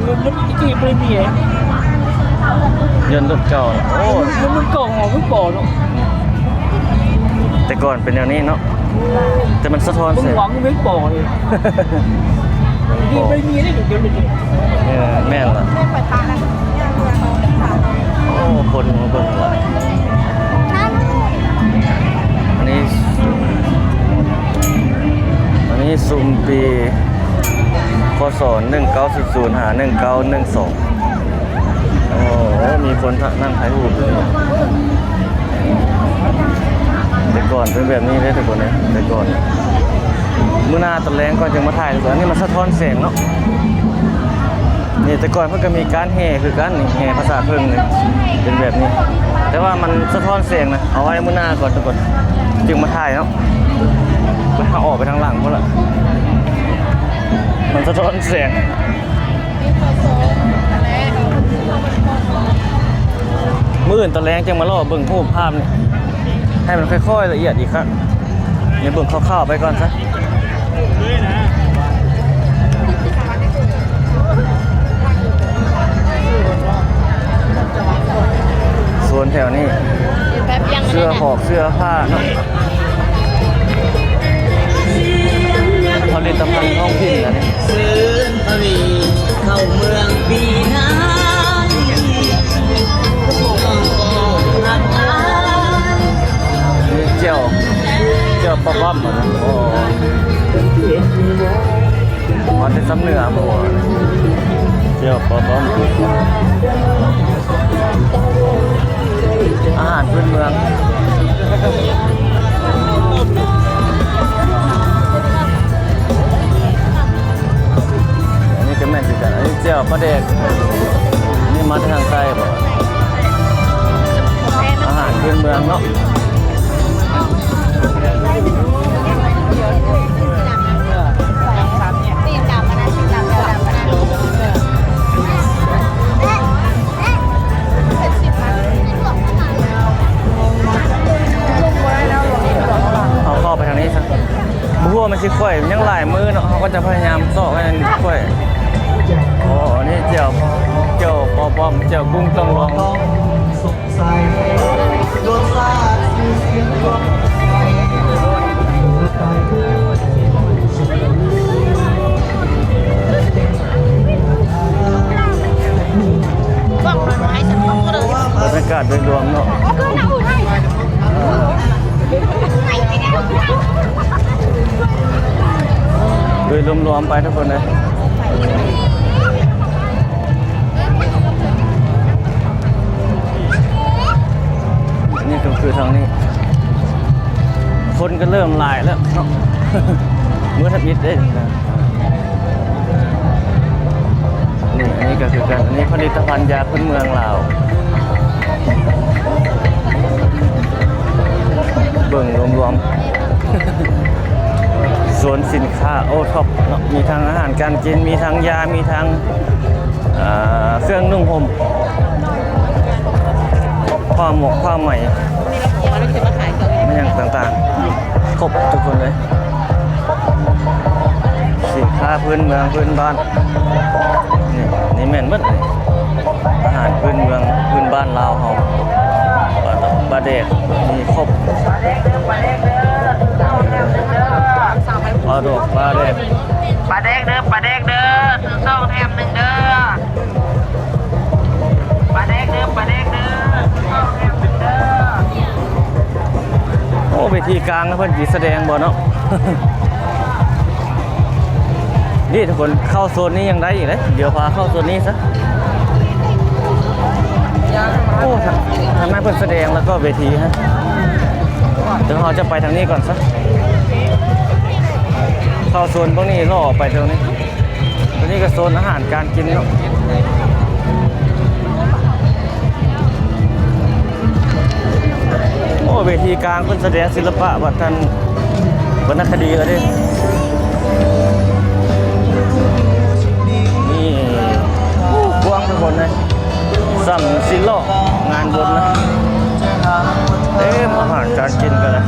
ยังนึกจะกิ้วไม่มีไง ยนต์รุ่นเก่าโอ้ ยังมึงโป๋หัวมึงโป๋เนาะ แต่ก่อนเป็นอย่างนี้เนาะแต่มันสะท้อน มึง แสง หวังมึงโป๋เลยไม่มีได้เดี๋ยวนี้ แม่นล่ะโอ้คนหลายอันนี้ซุมปีคศ1900 1912โอ้มีคนนั่งถ่ายรูปเลยแต่ก่อนเป็นแบบนี้เลยแต่ก่อนเนี่ยแต่ก่อนมื้อหน้าตะแลงก่อนจึงมาถ่ายอันนี้มันสะท้อนแสงเนาะนี่แต่ก่อนเพิ่นก็มีการแห่คือกันนี่แห่ภาษาเพิ่งนี่เป็นแบบนี้แต่ว่ามันสะท้อนแสงนะเอาไว้มื้อหน้าก่อนทุกคนจึงมาถ่ายเนาะไปหาออกไปทางหลังพุ่นล่ะมันสะท้อนแสงมื้ออื่นตะแลงจึงมาล่อเบิ่งรูปภาพนี่ให้มันค่อยๆละเอียดอีกครับนี่เบิ่งคร่าวๆไปก่อนซะส่วนแถวนี้เสื้อหอกเสื้อผ้าเนาะผลิตภัณฑ์ท้องถิ่นอันนี้ ซื้อพวีเข้าเมืองปีนั้นต้องบอกรักอาย มีเจียวปลาบ้อมอ่ะนะโอ้มันเป็นซ้ำเหนือบ่เจียวปลาบ้อมอาหารพื้นเมืองอันนี้ก็แม่นคือกันอันนี้เจียวปลาเด็กนี่มาทางใต้บ่อาหารพื้นเมืองเนาะเอาเข้าไปทางนี้ซะบัวมันสิค่อยมันยังหลายมือเนาะเขาก็จะพยายามซอกให้มันค่อยโอ้นี่เจียวปอปอมเจียวกุ้งต้องลอง สงสัยรสชาติเสียงร้องบรรยากาศโดยรวมเนาะ ยรวมๆไปทุกคนเลยนี่ก็คือทางนี้คนก็เริ่มหลายแล้วเนาะ เมื่อทับอิดได้นี่อันนี้ก็คือการอันนี้ผลิตภัณฑ์ยาพื้นเมืองลาวเบิ่งรวมๆ ส่วนสินค้าโอท็อปเนาะมีทั้งอาหารการกินมีทั้งยามีทั้งเครื่องนุ่งห่มผ้าหมกผ้าไหมมันอย่างต่างๆครบทุกคนเลยสินค้าพื้นเมืองพื้นบ้านนี่แม่นหมดเลยอาหารพื้นเมืองพื้นบ้านลาวเฮาปลาเด็กมีครบปลาดอกปลาเด็ก ปลาแดกเด้อปลาแดกเด้อซื้อซองแถม1เด้อปลาแดกเด้อปลาแดกเด้อซื้อซองแถม1เด้อ โอ้เวทีกลางนะเพื่อนจีแสดงบ่เนาะ นี่ทุกคนเข้าโซนนี้ยังได้อีกเลยเดี๋ยวพาเข้าโซนนี้ซะโอ้ทางหน้าเพื่อนแสดงแล้วก็เวทีฮะเดี๋ยวเราจะไปทางนี้ก่อนซะเข้าโซนพวกนี้ล่อไปตรงนี้ตรงนี้ก็โซนอาหารการกินเนาะโอ้เวทีกลางเพื่อนแสดงศิลปะวัฒนวรรณคดีเลยดินี่กว้างทุกคนเลยสั่งศิลป์งานบนนะอาหารการกินกันเลย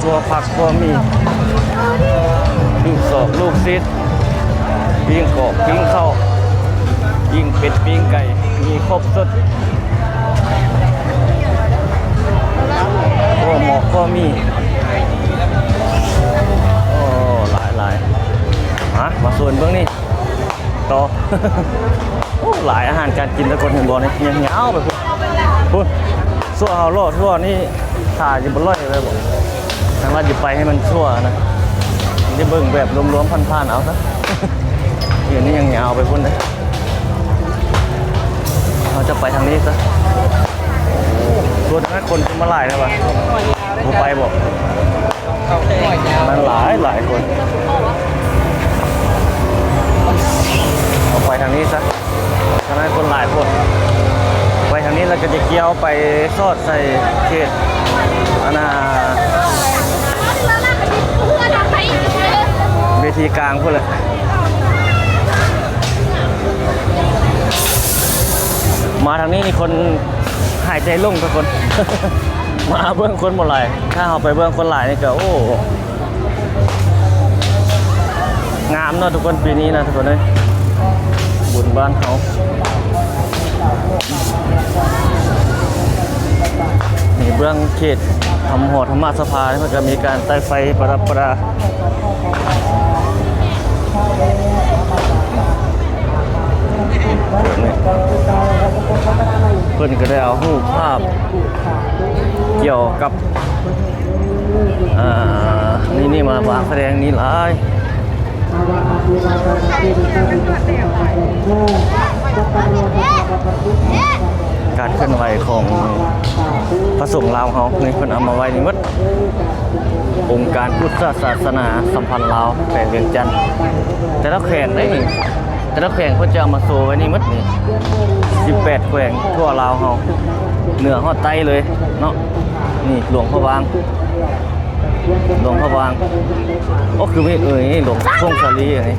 ตัวผักตัวมีลูกศอกลูกซิดปิ้งกบปิ้งข้าวปิ้งเป็ดปิ้งไก่มีครบสดตัวหมอกก็มีโอ้หลายมาส่วนเบื้องนี้ต่อ โอ้หลายอาหารการกินตะกอนเห็นบ่อนี่ยังเหงาไปพุ่นสั่วเฮาโลดสั่วนี่ขาจะบ่ร่อยเลยบ่ทางว่าจะไปให้มันสั่วนะจะเบิ่งแบบรวมๆพันๆเอาซะ อยู่นี่ยังเหงาไปพุ่นเลยเราจะไปทางนี้ซะส่วนนั้นคนจะมาหลายนะวะผมไปบอกมันหลายคนเอาไปทางนี้ซะทางนั้นคนหลายคนไปทางนี้เราก็จะเกี่ยวไปซอดใส่เขตเวทีกลางเพื่อเลยมาทางนี้นี่คนหายใจโล่งทุกคน มาเบื้องคนหมดเลยถ้าเอาไปเบื้องคนหลายนี่ก็โอ้งามเนาะทุกคนปีนี้นะทุกคนเลยบุญบ้านเขานี่เบื้องเขตทำหอธรรมสภาเพื่อจะมีการใต้ไฟประดับประดาเพื่อนก็ได้เอารูปภาพเกี่ยวกับนี่มาวางแสดงนี้หลายการเคลื่อนไหวของพระสงฆ์ลาวเขานี่เพิ่นเอามาไว้นี่หมดองค์การพุทธศาสนาสัมพันธ์ลาวแขวงเวียงจันทน์แต่ละแขวงได้แต่ละแขวงเพิ่นจะเอามาโซไว้นี่หมดนี่18แขวงทั่วลาวเฮาเหนือฮอดใต้เลยเนาะนี่หลวงพระบางก็คือไม่หลวงช่วงสาลีอย่างนี้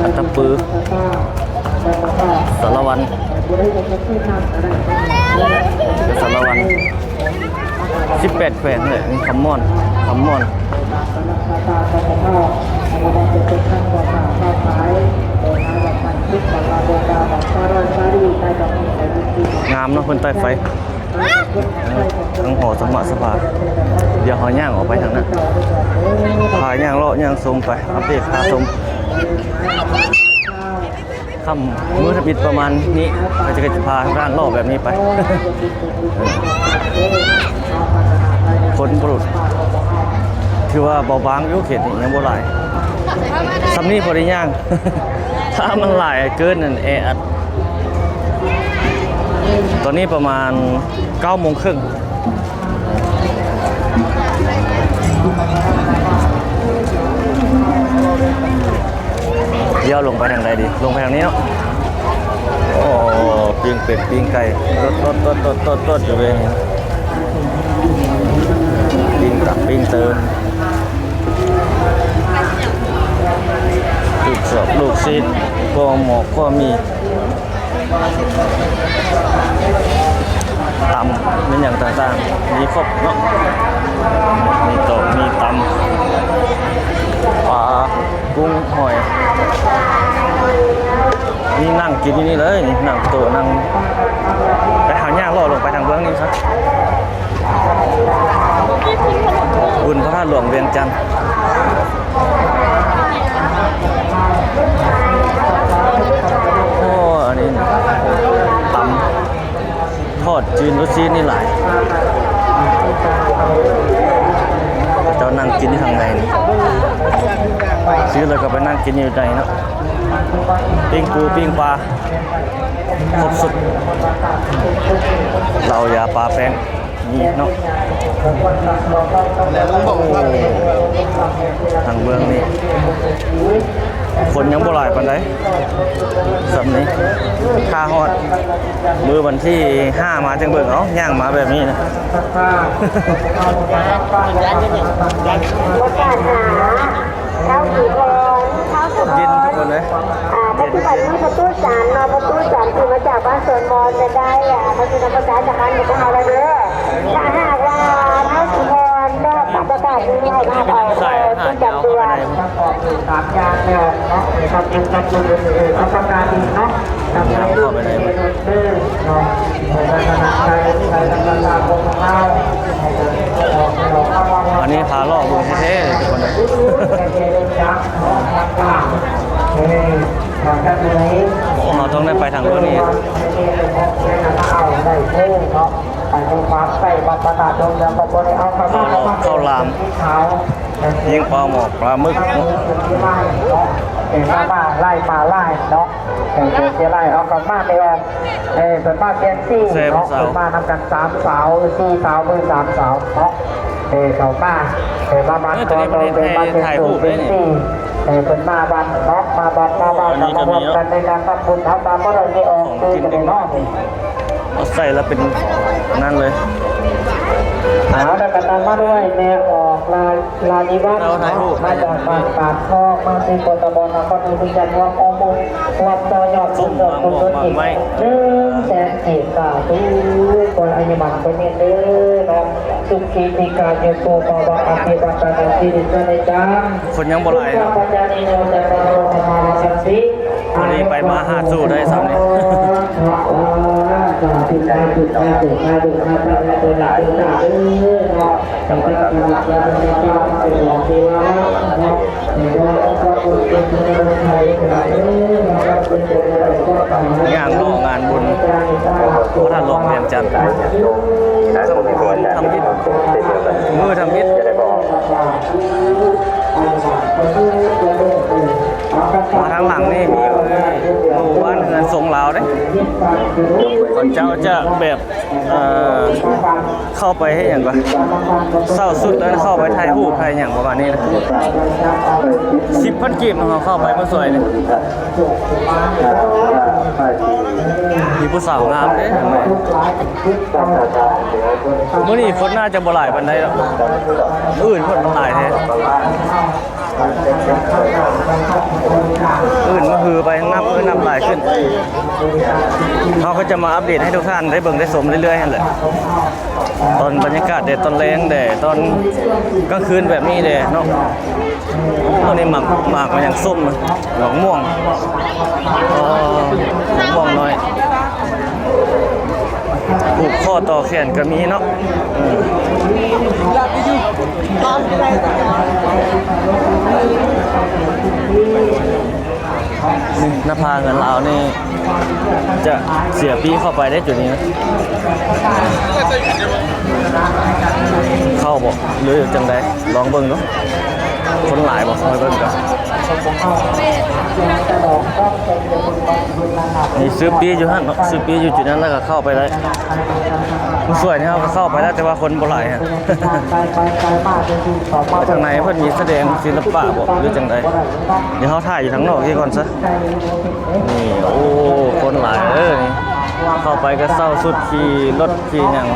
อัตตปือสารวัน18แขวงเลยนี่คำม่อนงามเนาะคนใต้ไฟทั้งหอสมะสภาเดี๋ยวหอย่างออกไปทางนั้นพาย่างเลาะย่างชมไปอัปเดตพาชมข ค่ำมื้อทบิดประมาณนี้ก็จะพาร้านรอบแบบนี้ไป คนปรุดคือว่าเบาบางอยู่เขตนี้ยังบ่หลายสำนี้พอได้ย่าง ถ้ามันหลายเกินนั่นแออัดตอนนี้ประมาณ 9:30 น. เดี๋ยวลงไปทางใดดีลงไปทางนี้เนาะโอ้ปิ้งเป็ดปิ้งไก่ตดอยู่เลยปิ้งตับปิ้งเตอลูกสอบลูกซีดพวกหมอกพวกมีตำเป็นอย่างต่างๆมีครบเนาะมีตกมีตำปลากุ้งหอยนี่นั่งกินที่นี่เลยนั่งโต๊ะนั่งไปหาย่างล่อลงไปทางเบื้องนี้ครับบุญพระธาตุหลวงเวียงจันทร์โอ้อันนี้ตำทอดจีนรสจีนนี่หลายเจ้านั่งกินที่ทางในนี่ซื้อเลยก็ไปนั่งกินอยู่ในเนาะปิ้งปูปิ้งปลาครบสุดเรายาปลาแป้งนี่เนาะทางเบื้องนี่คนยังบ่หลายปานใดสำนี้ค่าฮอดมือวันที่5มาจังเบิ่งเอ้าย่างมาแบบนี้นะ เย็นทุกคนเลยปัจจุบันนี้ประตูสารเนาะประตูสารคือมาจากบ้านสวนมอญจะได้เขาจะนำประกาศจากการเด็กของเราเลยเด้อถ้าหากว่าเท้าสุพรได้ประกาศนี้ให้มาเอาต้นจับตัว 3 อย่างเนี่ยเนาะทำเป็นจัดตัวทำประกาศอีกเนาะทำให้ลูกเด้อเนาะอันนี้พาล่อบุญเท่ๆทุกคนเลยเราต้องได้ไปทางนู้นนี่ข้าวลามยิงปลาหมอกปลาหมึกมาไล่เนาะเดี๋ยวไล่เอากลับมาไปว่าเป็นบ้านเจนซี่เนาะเป็นบ้านทำกัน3 สาว 4 สาวมือ3 สาวเนาะเขามามาบ้านตัวเป็นบ้านเจนซี่เป็นมาบ้านเนาะมาบ้านมาร่วมกันในการทำบุญทำตามก็เราไม่ออกคือจะเนาะใส่แล้วเป็นนั่นเลยเอาแต่กันตามมาด้วยแนวออกลานิวัฒน์มาจากบ้านปากคอกมาที่กตบนครอุดรวัดอมุนวัดต่อยอดสุดยอดคนต้นอีก100,000 บาทตู้คนอายุมันเป็นเด้อเนาะสุขีติการโยโกภาวะอภิวัตนาสิริจันทร์คนยังบ่หลายวันนี้ไปมาหาสู้ได้สามนี้งานรองานบุญพระธาตุหลวงเวียงจันทร์ทำมิตรมือทำมิตรมาทางหลังนี่มีหมู่บ้านเงินทรงลาวเด้ก่อนเจ้าจะแบบเข้าไปให้อย่างก่อนเศร้าสุดแล้วเข้าไปถ่ายรูปถ่ายอย่างประมาณนี้นะ10,000 กีบเราเข้าไปเมื่อสวยเลยมีผู้สาวงามเด้ทำไมเมื่อนี้คนน่าจะบ่หลายปานใดหรอกอื่นคนหลายแท้อื่นมาฮือไปนับหลายขึ้นเขาก็จะมาอัปเดตให้ทุกท่านได้เบิ่งได้ชมเรื่อยๆนั่นแหละตอนบรรยากาศแดดตอนแรงแดดตอนกลางคืนแบบนี้แดดเนาะตอนนี้หมากมันยังส้มหลงม่วงม่วงน้อยผูกข้อต่อแขนก็มีเนาะ นี่หน้าผาเงินลาวนี่จะเสียปีเข้าไปได้จุดนี้นะเข้าบอกหรือจังใดลองเบิ่งเนาะคนหลายบอกคอยเบิ่งกันนี่ซื้อปีอยู่หั่นเนาะซื้อปีอยู่จุดนั้นแล้วก็เข้าไปได้ผู้สวยนี่เขาก็เข้าไปแล้วแต่ว่าคนบ่หลายฮะ ทางในเพิ่นมีแสดงศิลปะบ่หรือจังใดเดี๋ยวเฮาถ่ายอยู่ทางนอกนี่ก่อนซะนี่โอ้คนหลายนี่เข้าไปก็เศร้าสุดขี่รถขี่หยัง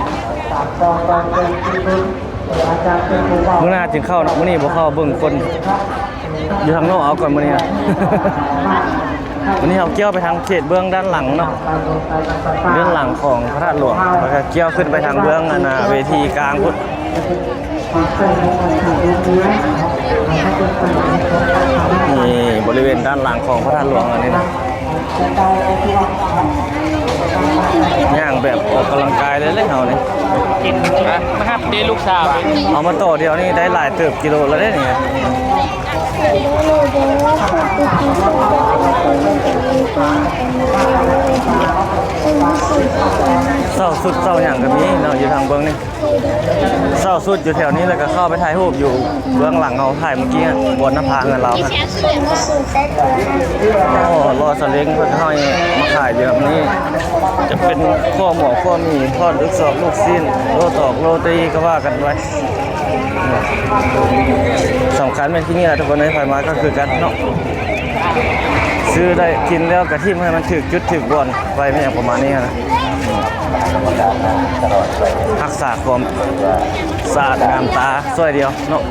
มื้อหน้าจึงเข้าเนาะมื้อนี้บ่เข้าเบิ่งคนอยู่ทางนอกเอาก่อนมื้อนี้นะ วันนี้เราเกี่ยวไปทางเขตเบื้องด้านหลังเนาะเบื้องหลังของพระธาตุหลวงแล้วก็เกี่ยวขึ้นไปทางเบื้องเวทีกลางพุทธนี่บริเวณด้านหลังของพระธาตุหลวงอันนี้นะย่างแบบออกกำลังกายเลยเฮานี่กินมาครับเดลูกสาวเอามาต่อเดียวนี่ได้หลายเติบกิโลแล้วได้นี่เศร้าสุดเศร้าอย่างกับนี้เนาะอยู่ทางเบื้องนี่เศร้าสุดอยู่แถวนี้แล้วก็เข้าไปถ่ายรูปอยู่เบื้องหลังเราถ่ายเมื่อกี้บนหน้าผาเงินเราครับโอ้รอสลิงเพื่อให้มาถ่ายอยู่แบบนี้จะเป็นข้อหมอข้อมีทอดลูกศอกลูกสิ้นโลตอกโรตีก็ว่ากันไว้สำคัญเป็นที่นี่แหละทุกคนในไฟมาก็คือกันเนาะซื้อได้กินแล้วกระทิ่มให้มันถึกจุดถึกบอลไปไม่อย่างประมาณนี้นะรักษาความสะอาดงามตาสวยเดียวเนาะ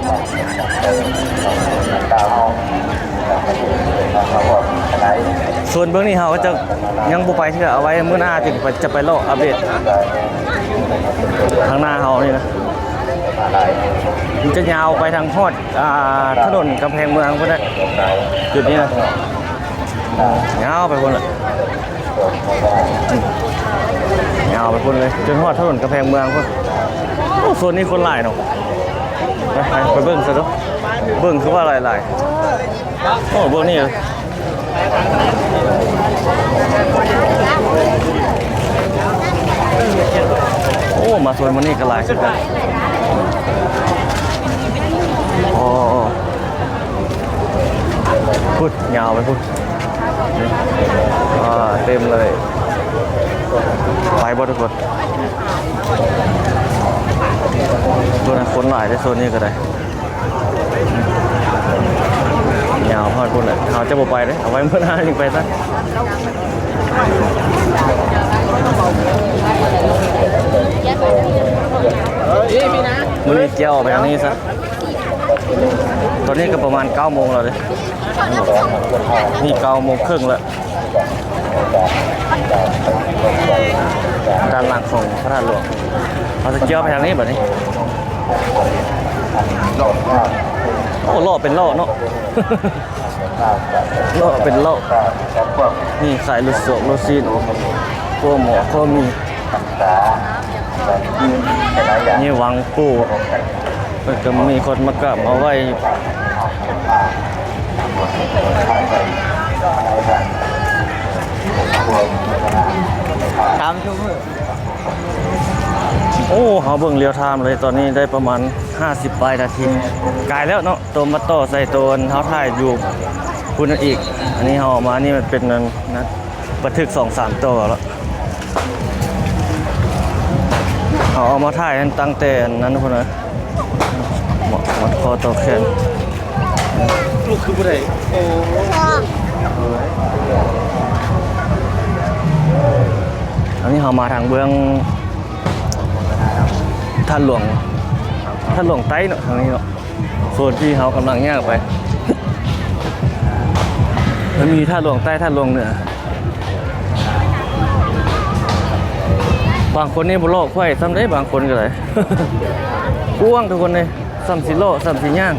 ส่วนเบื้องนี้เขาก็จะยังบุไปที่เอาไว้เมื่อหน้าจะไปโลกอัปเดตข้างหน้าเขานี่นะมันจะยาวไปทางฮอดถนนกำแพงเมืองก็ได้จุดนี้นะยาวไปคนละยาวไปคนเลยจนฮอดถนนกำแพงเมืองคนโอ้โซนนี้คนหลายเนาะไปเบิ้งซะดูเบิ้งคือว่าหลายโอ้เบิ้งนี่โอ้มาโซนมันนี่ก็หลายสุดกันโอ้พุดยาวไปพุดเต็มเลยไปบทุกคนตัวนั้นคนหลายในโซนนี้ก็ได้ยาวพอดคนเลยเขาจะบ่ไปเลยเอาไว้เมื่อหน้าจึงไปซะมือเกี่ยวไปทางนี้ซะตอนนี้ก็ประมาณ9 โมงแล้วเลยนี่9 โมงครึ่งแล้วด้านหลังของพระธาตุหลวงเราจะเกี่ยวไปทางนี้แบบนี้โอ้ล่อเป็นล่อเนาะ ล่อเป็นล่อนี่ขายลูกโซ่ลูกซีนพวกหมอพวกมีนี่วังปูมันก็มีคนมากราบเอาไว้ตามชั่วโมงโอ้เขาเบิ่งเรียวไทม์เลยตอนนี้ได้ประมาณ50 ปลายนาทีกายแล้วเนาะตัวมาต่อใส่ตัวเท้าถ่ายอยู่คุณอีกอันนี้เขาออกมานี่มันเป็นนะบันทึก 2-3 ตัวแล้วเอามาถ่ายกันตั้งแต่นั้นคนนะหมดคอต่อแขนลูกคือผู้ใดอันนี้เขามาทางเบื้องท่านหลวงใต้เนาะทางนี้เนาะโซนที่เขากำลังแยกไปมันมีท่าหลวงใต้ท่าหลวงเหนือบางคนนี่บุโลกไข่ซ้ำได้บางคนก็เลยกว้างทุกคนเลยซ้ำสีโลซ้ำสีย่าง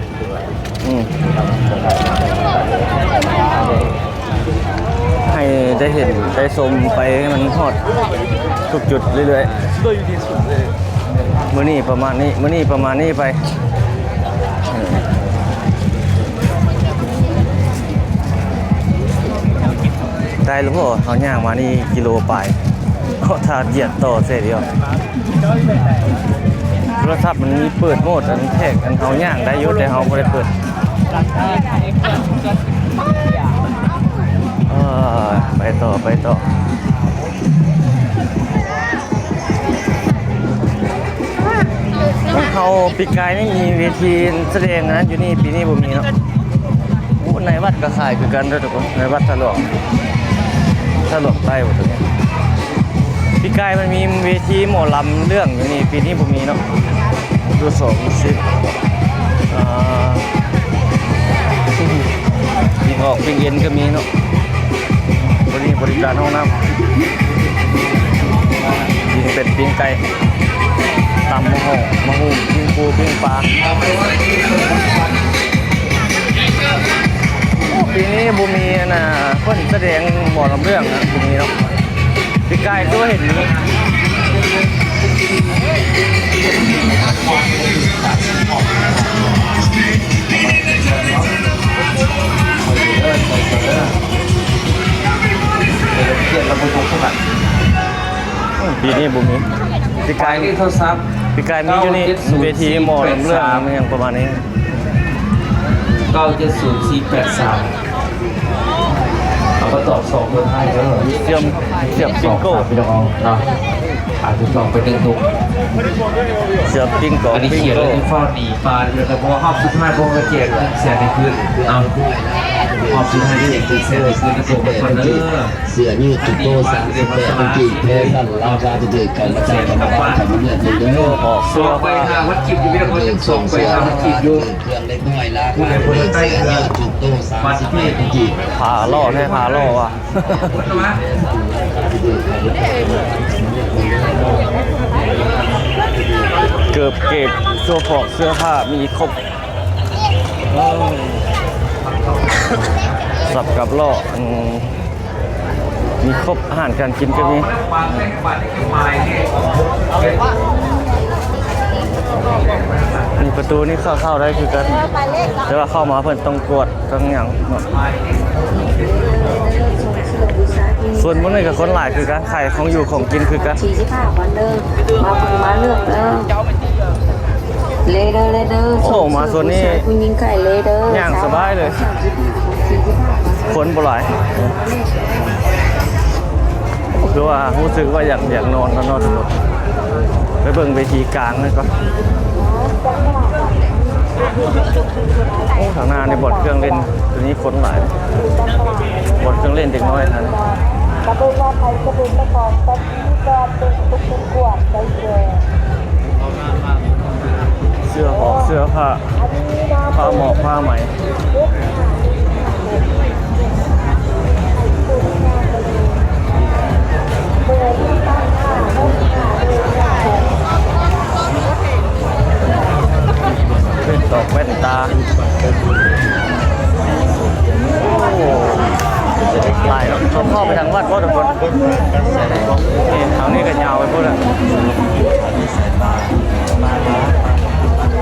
ให้ได้เห็นได้ชมไปให้มันฮอดทุกจุดเรื่อยๆมื้อนี้ประมาณนี้ไป ลหรือเปล่าเขาย่างมานี่กิโลไปเขาทาเหยียดต่อเสียเดียวโทรศัพท์มันมีเปิดโหมดอันแทกอันเขาย่างได้อยุ่แต่เขาไม่ได้เปิดไปต่อเขาปีกายไม่มีเวทีแสดงนะอยู่นี่ปีนี้บ่มีเนาะในวัดก็ขายคือกันด้วยทุกคนในวัดถลอกใต้หมดตรงนี้ปีกายมันมีเวทีหมอลำเรื่องอยู่นี่ปีนี้บ่มีเนาะดู2 10ยิงออกยิงเย็นก็มีเนาะวันนี้บริการห้องน้ำยิงเป็ดยิงไก่ตำมะฮูยิงปูยิงปลาปีนี้บุมีนะเพิ่นแสดงหมอลำเรื่องนะบุมีเนาะปีกายก็เห็นนี้ปีนี้บุมีปีกายนี่โทรศัพท์ปีกายมีอยู่นี่เวทีหมอลำเรื่องอย่างประมาณนี้970483เอามาตอบ2เบอร์ให้แล้วเหรอเสียบปิงโก้พี่น้องเนาะอาจจะตอบไป1ตุกเสียบปิงโก้อันนี้เขียนแล้วที่ฟ้าหนีปลาเดี๋ยวแต่พอรอบสุดท้ายพวกกระเจี๊ยบเสียในคืนเอารอบสุดท้ายที่เด็กเสียในคืนกระโดดไปคนเด้อเสียนี่จุดโต38เป็นกี่แพ้กันราชาจะเด็กกันกระจายกันบ้านทำเรื่องเลยเด้อออกเสื้อ ไปหาวัดจิบอยู่ไม่ได้เขาจะส่งไปหาวัดจิบอยู่ เครื่องเล็กน้อยละ ผู้ใดคนใต้เรือ จุดโตมาที่นี่จริง ผาล่อให้ผาล่อว่ะเกือบเกตเสื้อผอกเสื้อผ้ามีครบสับกับล่อมีครบอาหารการกินก็มีนี่ประตูนี่เข้าได้คือกันแต่ว่าเข้ามาเพิ่นต้องกดต้องอย่างส่วนมื้อนี้กับคนหลายคือกันขายของอยู่ของกินคือกัน45วันเด้อมาเลือกเด้อเลเดอร์โอ้มาส่วนนี้คุณยิงไข่เลเดอร์ย่างสบายเลยคนบ่หลายคือว่ารู้สึกว่าอยากนอนแล้วนอนหมดไปเบิ่งเวทีกลางเลยก่อนโอ้ทางหน้าในบอร์ดเครื่องเล่นตัวนี้คนหลายบอร์ดเครื่องเล่นเด็กน้อยทันเสื้อหอกเสื้อผ้าหมอกผ้าไหมเป็นตอกแว่นตาหลายแล้วเขาเข้าไปทางวัดพ่อทุกคนนี่ทางนี้ก็ยาวไปพูดอ่ะ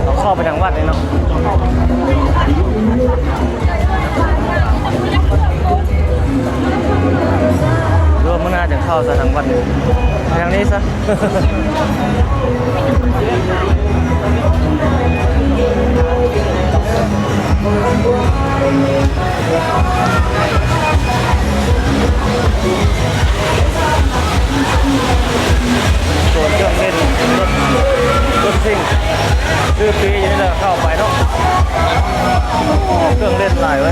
เขาเข้าไปทางวัดนี่เนาะรวมมันน่าจะเข้าซะทางวัดนี่ทางนี้ซะส่วนเครื่องเล่นรถซิ่งคือปีอย่างนี้เราเข้าไปเนาะเครื่องเล่นหลายไว้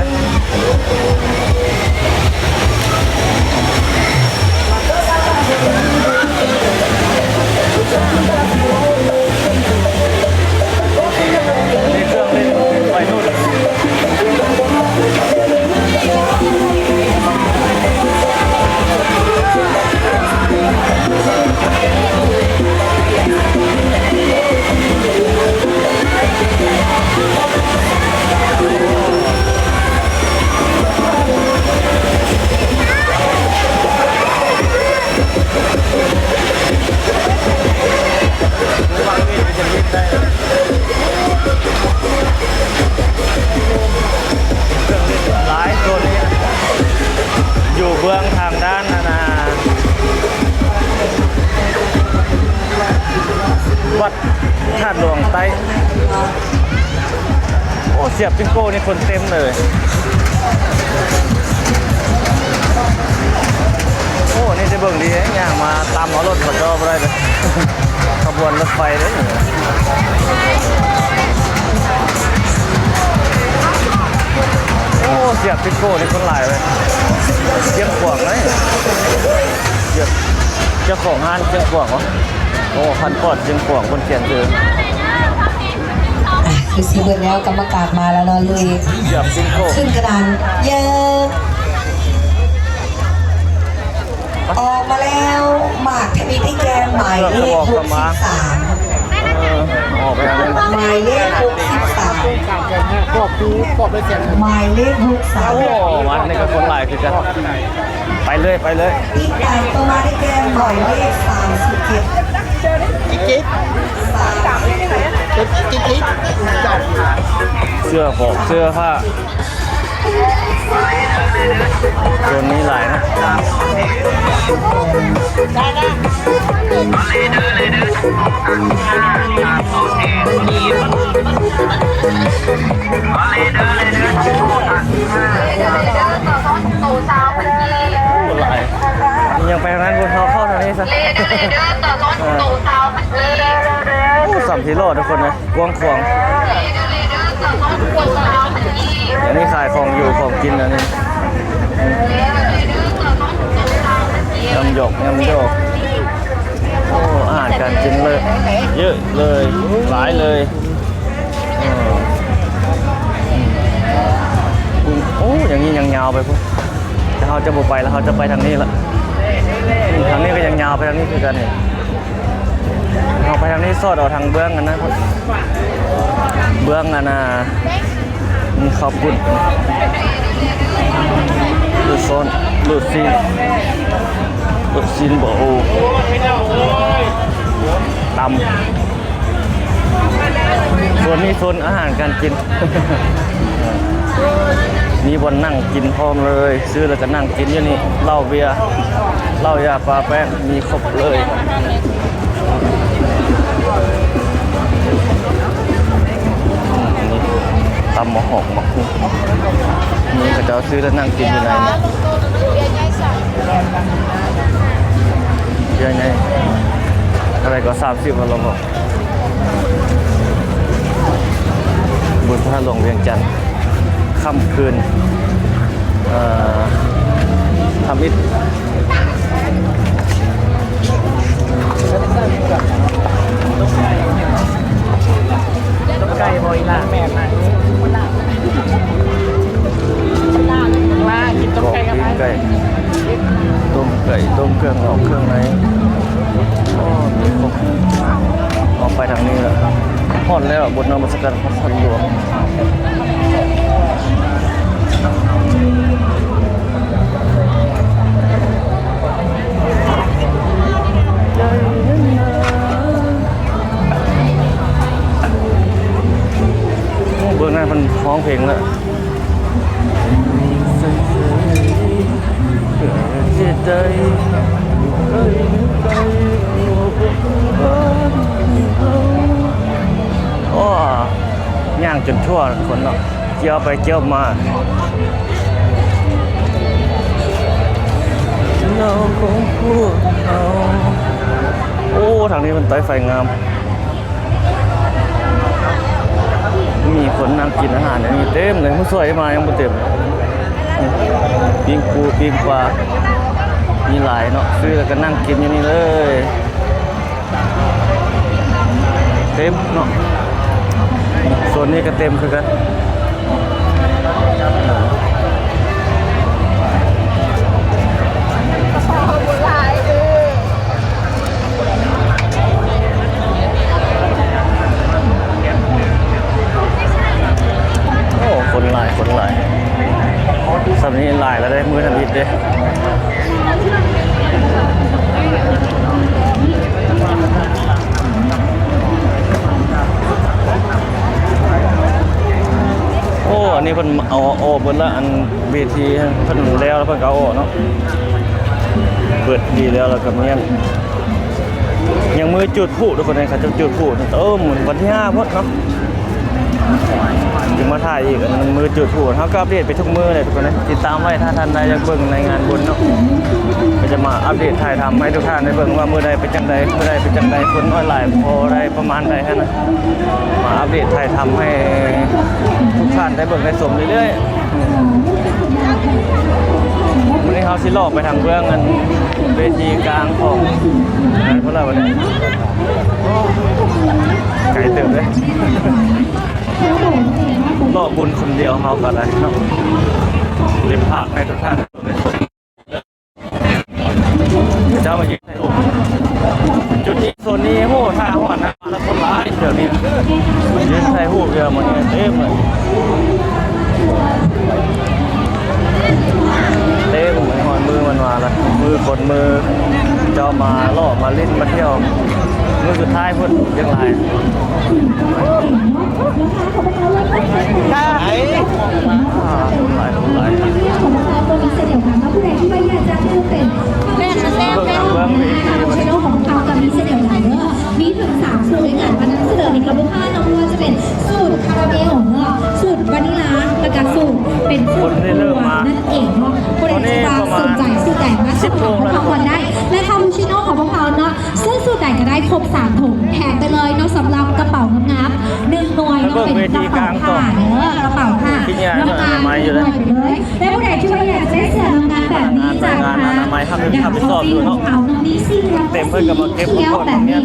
สียบปิงโก้นี่คนเต็มเลยโอ้นี่จะเบิ่งดีนะอย่างมาตามเอารถมาจอไปได้เลย ขบวนรถไฟเลยโอ้เสียบปิงโก้นี่คนหลายเลยเจียงขวางเลยเจียบเจ้าของห้านเจียงขวางเหรอโอ้พันปอดเจียงขวางคนเขียนคือคือซีเบิร์แล้วกรรมการมาแล้วเนาะเลย เสียบปิงโก้ขึ้นกระดานเยอะออกมาแล้วหมากทวีที่แกมหมายเลข63ออกไปแล้วหมายเลข63หมายเลข63โอ้มันนี่ก็คนหลายคือกันไปเลยไปเลยอีกแต่ตัวมาที่แกมหมายเลข37เสื้อผมเสื้อผ้าตัวนี้หลายนะยังไปทางนั้นคุณเขาเข้าทางนี้ซะสัมทีโลทุกคนเลยกวงขวงอันนี้ขายของอยู่ของกินอันนี้ยำหยกยำโยกโอ้อาหารการกินเลยเยอะเลยหลายเลยโอ้อย่างนี้ยังยาวไปพวกแต่เขาจะบุกไปแล้วเขาจะไปทางนี้ละทางนี้ก็ยังยาวไปทางนี้คือกันเนี่ยเอาไปทางนี้สอดเอาทางเบื้องกันนะเบื้องกันนะมีข้าวปุ้นลูกโซนลูกซีนบ่โอตำส่วนนี้โซนอาหารการกิน มีบนนั่งกินพร้อมเลยซื้อแล้วก็นั่งกินอยู่นี่เหล้าเบียร์เหล้ายาปลาแป้งมีครบเลยตำหมะหอกหมะคุ้งนี่เขาจะซื้อแล้วนั่งกินอยู่ไหนเยอะไงอะไรก็30วันเราบอกบุญพระหลวงเวียงจันทร์ค่ำคืนทำอิฐไก่บอยล่าแม่มาล่ากินต้มไก่กันไหมต้มไก่ต้มเครื่องออกเครื่องในมีครบออกไปทางนี้แล้วพอดแล้วบนนมัสการพระสันหลวงเบื้องหน้ามันร้องเพลงแล้วโอ้ย่างจนทั่วคนเนาะเกี่ยวไปเกี่ยวมาเราคงพูดเอาโอ้ทางนี้มันไต้ไฟงามมีคนนั่งกินอาหารอย่างนี้เต็มเลยผู้สวยมายังไม่เต็มปิ้งปูปิ้งปลามีหลายเนาะซื้อแล้วก็นั่งกินอย่างนี้เลยเต็มเนาะโซนนี้ก็เต็มคือกันคนหลายสัปดาห์นี้หลายแล้วได้มือทำอิฐเด้โอ้อันนี้เพิ่นเอาออกเบิดละอันเวทีเพิ่นแล้วเพิ่นก็เอาออกเนาะเปิดดีแล้วแล้วก็เมียนยังมือจุดพลุทุกคนเลยค่ะจุดพลุเหมือนวันที่5พุ่นเนาะ ถึงมาถ่ายอีกมือจุดถูกเขาก็อัปเดตไปทุกมือเลยทุกคนนะติดตามไว้ถ้าท่านใดอยากเบิ่งในงานบุญเนาะก็จะมาอัปเดตถ่ายทำให้ทุกท่านได้เบิ่งว่ามือใดเป็นจังใดมือใดเป็นจังใดคนน้อยหลายพอได้ประมาณใดฮะนะมาอัปเดตถ่ายทำให้ทุกท่านได้เบิ่งได้ชมเรื่อยๆวันนี้เขาสิลอกไปทางเบื้องกันเวทีกลางของอะไรพวกเราเนี่ยไก่เติมเลยลอกบุญคนเดียวเขาก็ได้ครับเรียบผักให้ทุกท่านเจ้ามายืนให้จุดนี้โซนนี้โหท่าหอดนะแล้วคนร้ายเดี๋ยวนี้ยืนใส่หูเรือมันเต็มเลยเต้ผมหอยมือมันมาแล้วมือกดมือเจ้ามาล่อมาเล่นมาเที่ยวมือสุดท้ายพุ่นยังไงได้หลายแม่นะแซ่บแม่ชแนลของเขากับมีเสน่ห์หลายเด้อมีถึง3สูตรด้วยกันวันนั้นเสนอในกระบุค่าน้องว่าจะเป็นสูตรคาราเมลเนาะสูตรวานิลาและก็สูตรเป็นสูตรนั่นเองเนาะคนเอกจะสนใจสูตรใหญ่มาสูตรของพวกเขาได้และคาปูชิโน่ของพวกเขาเนาะซึ่งสูตรใหญ่ก็ได้ครบ3ถุงแถมไปเลยเนาะสำหรับกระเป๋างามๆ1หน่วยเนาะเป็นกระเป๋าผ้าเด้อกระเป๋าผ้าน้ำตาล1หน่วยไปเลยและผู้ใดที่ว่าอยากได้เสื้อน้ำตาลแบบนี้จากทางเต็มเพื่อนกับมาเก็บของคนแบบนี้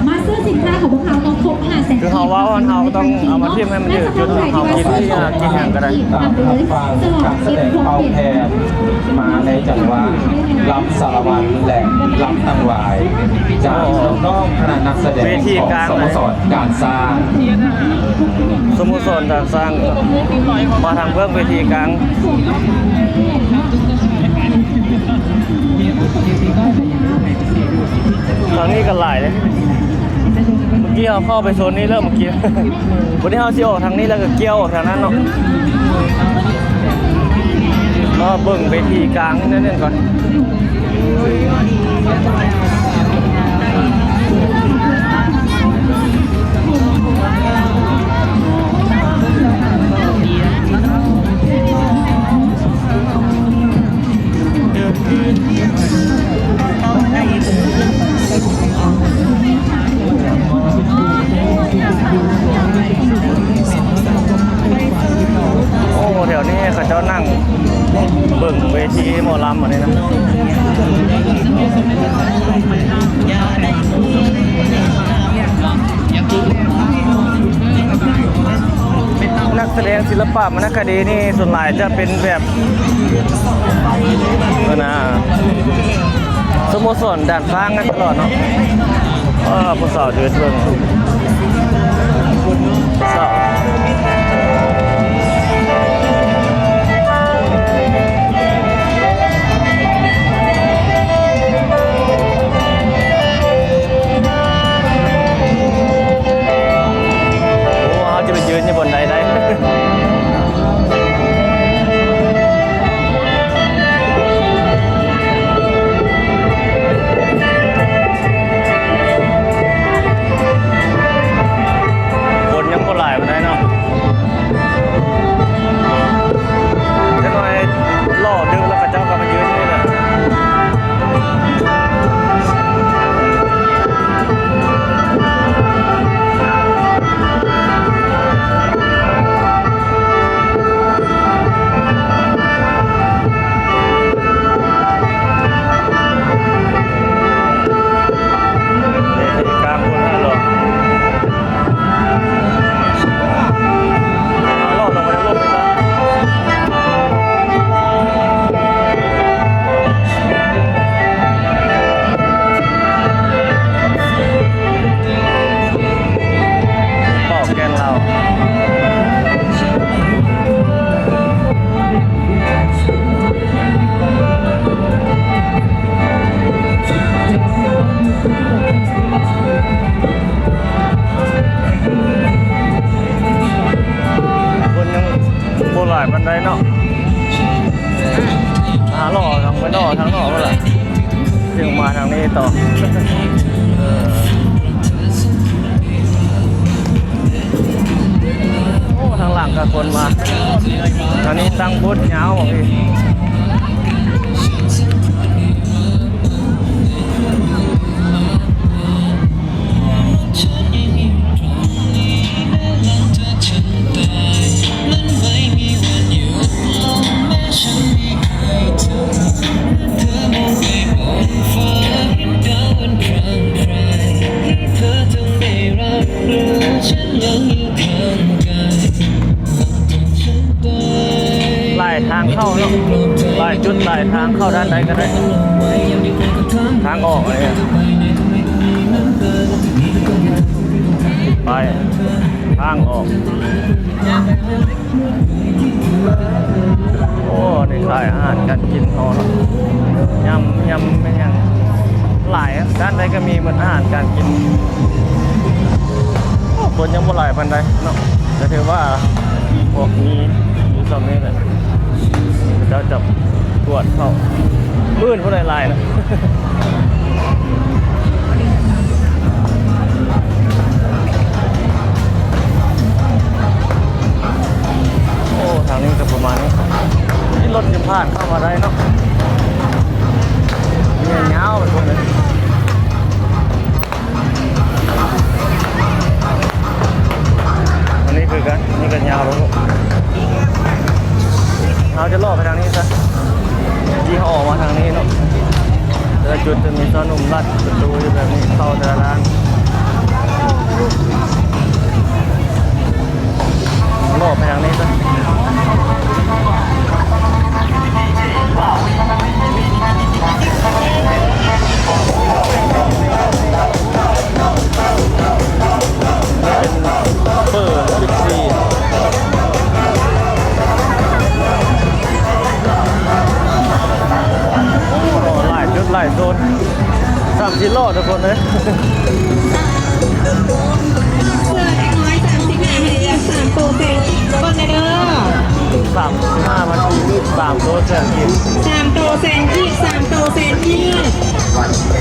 มาซื้อสินค้าของพวกเขาต้องครบ500,000คือเขาว่าวันเขาต้องเอามาเทียบให้มันยืดจุดเขากินที่กินอย่างก็ได้ ฟังการแสดงเอาแพรมาในจังหวะลำสารวัตรและลำตังหวายจากน้องๆคณะนักแสดงของสโมสรการสร้างสโมสรการสร้างมาทางเบื้องเวทีกลางตอนนี้กันหลายเลยเมื่อกี้เขาเข้าไปโซนนี้เริ่มเมื่อกี้วันนี้เขาซิออกทางนี้แล้วก็เกี่ยวออกทางนั้นเนาะก็เบิ่งไปทีกลางนิดนึงก่อนโอ้แถวนี้เขาจะนั่งเบิ่งเวทีหมอลำอันนี้นะนักแสดงศิลปะวรรณคดีนี่ส่วนใหญ่จะเป็นแบบนะสโมสรด่านฟ้างกันตลอดเนาะผู้สาวเดือดเบิ่งสาวจะไปยืนอยู่บนใดได้คนยังก็หลายมาได้เนาะจะหน่อยล่อดึงแล้วก็เจ้าก็มายืนนี่แหละบันไดเนาะหล่อทางไปนอกทางนอกก็แหละจึงมาทางนี้ต่อ หลังกับคนมาตอนนี้ตั้งบูธยาวบอกพี่หลายทางเข้าเนาะหลายจุดหลายทางเข้าด้านใดก็ได้ทางออกอะไรไปทางออกโอ้นี่ขายอาหารการกินพอเนาะยำไม่ยังหลายด้านใดก็มีเหมือนอาหารการกินคนยังบ่หลายปานใดเนาะจะถือว่าพวกนี้อยู่ตรงนี้แหละจะจับตรวจเข้าปื้นผู้ใดลายนะ โอ้ทางนี้ก็ประมาณนี้นี่รถจะผ่านเข้ามาได้เนาะเนี่ยเงาไปหมดเลยอันนี้คือกันนี่กันยาวแล้วเราจะล่อไปทางนี้ซะที่เขาออกมาทางนี้เนาะแต่จุดจะมีซอยหนุ่มรัดประตูอยู่แบบนี้เข้าแต่ละร้านล่อไปทางนี้ซะเปิดบิ๊กซีหลายจุดหลายโซน3 กิโลทุกคนเลย3 โตเซนก่อนเด้อ 35 นาที3 โลเซนอีก 3 โตเซนอีก3 โตเซนอีก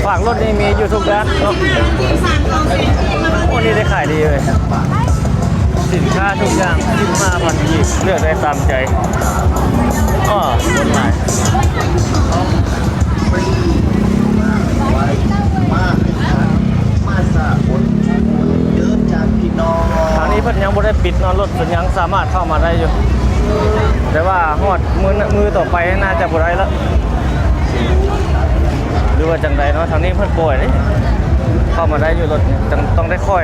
ฝั่งรถนี่มีอยู่ทุกด้านเนาะโอ้นี่ได้ขายดีเลยสินค้าทุกอย่าง15,000 กีบเลือกได้ตามใจอ้อคนหลายทางนี้เพิ่นยังบ่ได้ปิดเนาะรถเพิ่นยังสามารถเข้ามาได้อยู่แต่ว่าฮอดมือต่อไปน่าจะบ่ได้แล้วหรือว่าจังใดเนาะทางนี้เพิ่นป่วยเลยเข้ามาได้อยู่รถจังต้องได้ค่อย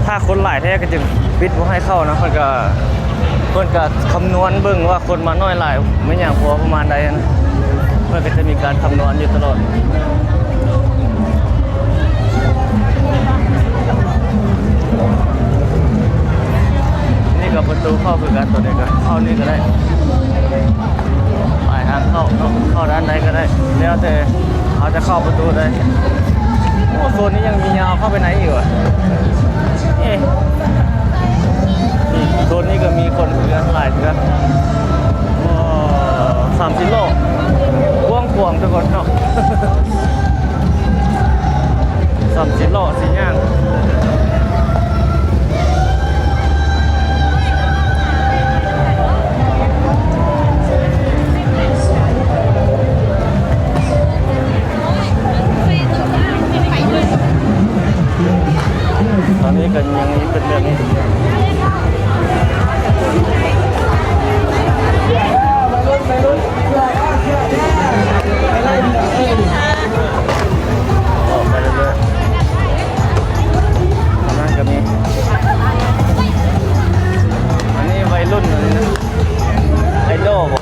ถ้าคนหลายแท้ก็จึงปิดบ่ให้เข้านะเพิ่นก็คำนวณเบิ่งว่าคนมาน้อยหลายไม่อย่างพอประมาณใดนะเพิ่นก็จะมีการคำนวณอยู่ตลอดนี่ก็ประตูเข้าคือกันตัวนี้ก็เข้านี่ก็ได้ปลายทางเข้าด้านใดก็ได้แล้วแต่เขาจะเข้าประตูได้โอ้โซนนี้ยังมียาวเข้าไปไหนอีกวะนี่โซนนี้ก็มีคนเหมือนกันหลายเหมือนกันโอ้30 โลกว้างทุกคนเนาะ30 โลสิย่างตอนนี้กันยังเป็นแบบนี้ออกไปเรื่อยๆนั่นก็มีอันนี้วัยรุ่นอะไรนะไอโดบอก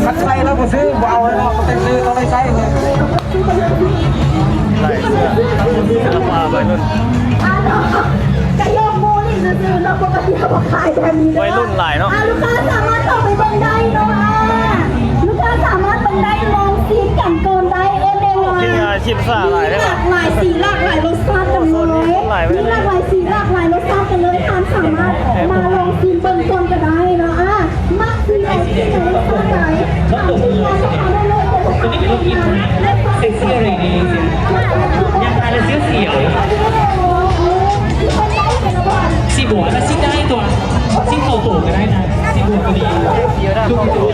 คัดใส่แล้วก็ซื้อเบาเลยเนาะก็เป็นซื้อต้องไม่ใส่เลย ใส่เสื้อศิลปะวัยรุ่น กระโยกโมนี่ซื้อๆเราปกติเขาบอกขายแบบนี้ วัยรุ่นหลายเนาะ ลูกค้าสามารถเข้าไปเบิ่งได้เนาะลูกค้าสามารถเบิ่งได้มองซีนกันโกนได้เร็วๆ ที่งานชิมซ่าหลายได้ ห ป่ะ ลากหลายสีหลากหลายรสชาติกันเลยมีหลากหลายสีหลากหลายรสชาติกันเลยทานสามารถมาลองซีน บัวแล้วซิได้ตัวซิเข่าโตก็ได้นะซิบัวก็ดีทุกตัว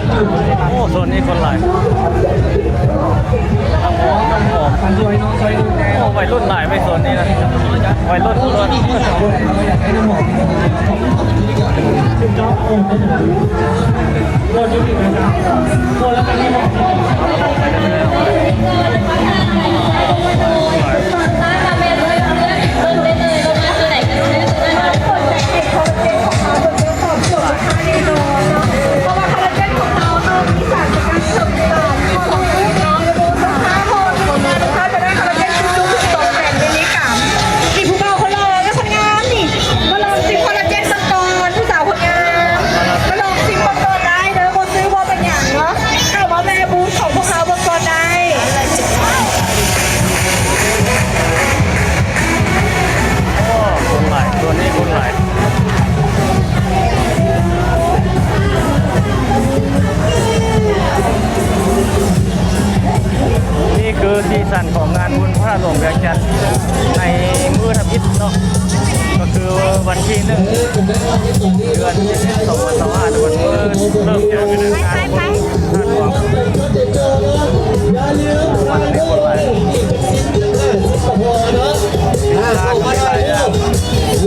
โอ้โซนนี้คนหลายน้ำหอมฟันซอยน้องซอยดูแล โอ้วัยรุ่นหลายไปโซนนี้นะวัยรุ่นล้วน อยากให้น้ำหอมซึ่งก็โอนได้เลยโอนยุตินะครับโอนแล้วกันน้ำหอม คนหลายตัวนี้คนหลายนี่คือสีสันของงานบุญพระหลวงเวียงจันทร์ในมื้อทำอิฐเนาะก็คือวันที่1 เดือน2025วันมื้อเริ่มจะเป็นการบุญพระหลวงวันนี้คนหลาย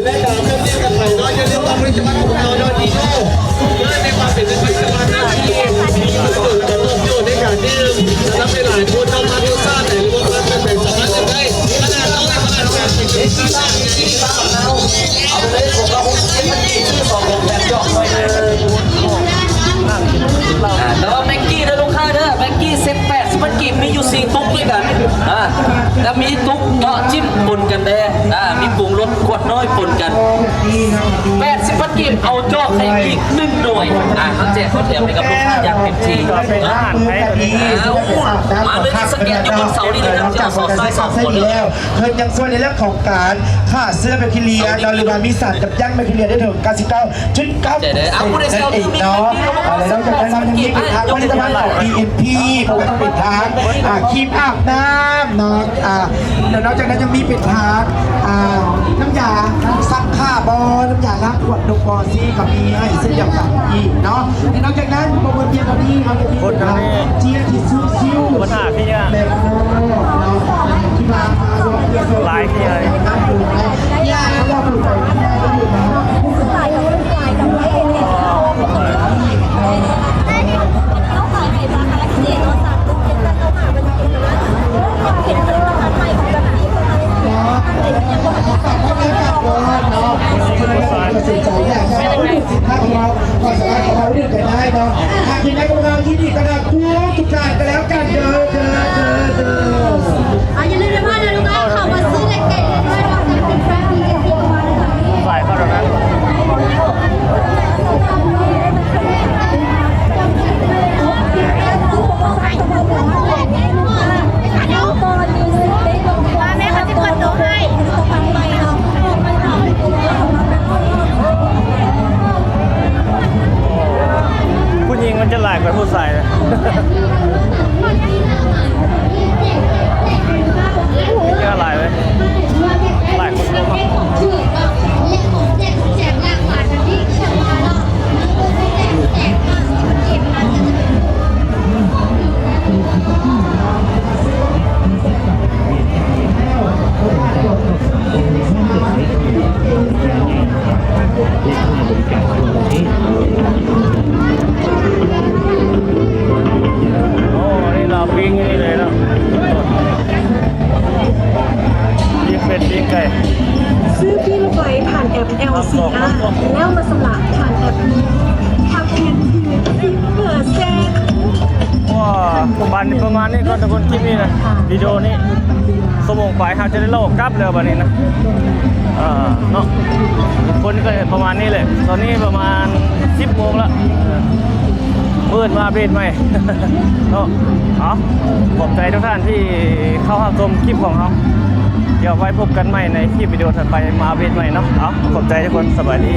และการเรียกกันไปน้อยจะเรียกว่าบริษัทของเราโดยดีโน่และในความเป็นบริษัทหน้าที่มีประโยชน์กับประโยชน์ในการที่รับให้หลายคนต้องมาดูซ่าแต่หรือว่ามันเป็นสามารถจะได้ขนาดต้องขนาดแบบเป็นที่ซ่าที่ซ่าเอาเลยผมเรามันกี่ชื่อสองแบบย่อไปเลยแต่ว่าแม็กกี้นะลูกค้าเด้อแม็กกี้เซ็ต80มันกี่มีอยู่4ตุ๊กด้วยกันแล้วมีตุ๊กเนาะจิ้มปนกันแด้มีปรุงรสขวดน้อยปนกัน80มันกี่เอาจอกให้อีก1หน่วยเขาแจกเขาแถมให้กับลูกค้าอย่างเต็มที่มาเลยสแกนอยู่บนเสานี่เลยนะจากสองซ้ายสองคนแล้ว เพิ่มยังส่วนในเรื่องของการค่าเสื้อแบคทีเรียนอนหรือว่ามีสารกับยั้งแบคทีเรียได้ถึง 99.9%นั่นเองเนาะแล้วนอกจากนั้นเรายังมีผลิตภัณฑ์ของ DNP ปกติผลิตภัณฑ์ครีมอาบน้ำเนาะแล้วนอกจากนั้นยังมีผลิตภัณฑ์น้ำยาซักผ้าบอน้ำยาล้างขวดนกบอซีกับมีให้เส้นเดียวกันอีกเนาะแล้วนอกจากนั้นโปรโมชั่นตอนนี้เราจะมีเจียที่ซิวๆ ปัญหาพี่เนี่ย แบบที่มาหลายที่เลยถ้าของเราความสามารถของเราเลือกกันได้เนาะหากมีนักของเราที่ดีกระดับทุกการกันแล้วกันเด้ออย่าลืมนะพ่อนะลูกค้าเข้ามาซื้อเก่งๆด้วยเราจะเป็นแฟนดีกันที่มาเลยค่ะ หลายเข้าแล้วนะแม่เขาจะกดตัวให้ผู้หญิงมันจะหลายกว่าผู้ชายเลยเยอะหลายเลยหลายคนมากปิ้งนี่เลยเนาะปิ้งเป็ดปิ้งไก่ ซื้อพี่ลูกไก่ผ่านแอป LCR แล้วมาสมัครผ่านแอปนี้ทำเพียงคือเปิดแจ้ง ว้าประมาณนี้ก็ทุกคนคลิปนี้นะวิดีโอนี้สมองไปหาจะได้โลกกลับเลยวันนี้นะเนาะคนก็ประมาณนี้เลยตอนนี้ประมาณ10 โมงแล้วเปิดมาเบรดใหม่ เนาะขอบใจทุกท่านที่เข้าชมคลิปของเราเดี๋ยวไว้พบกันใหม่ในคลิปวิดีโอถัดไปมาเบรดใหม่เนาะขอบใจทุกคนสวัสดี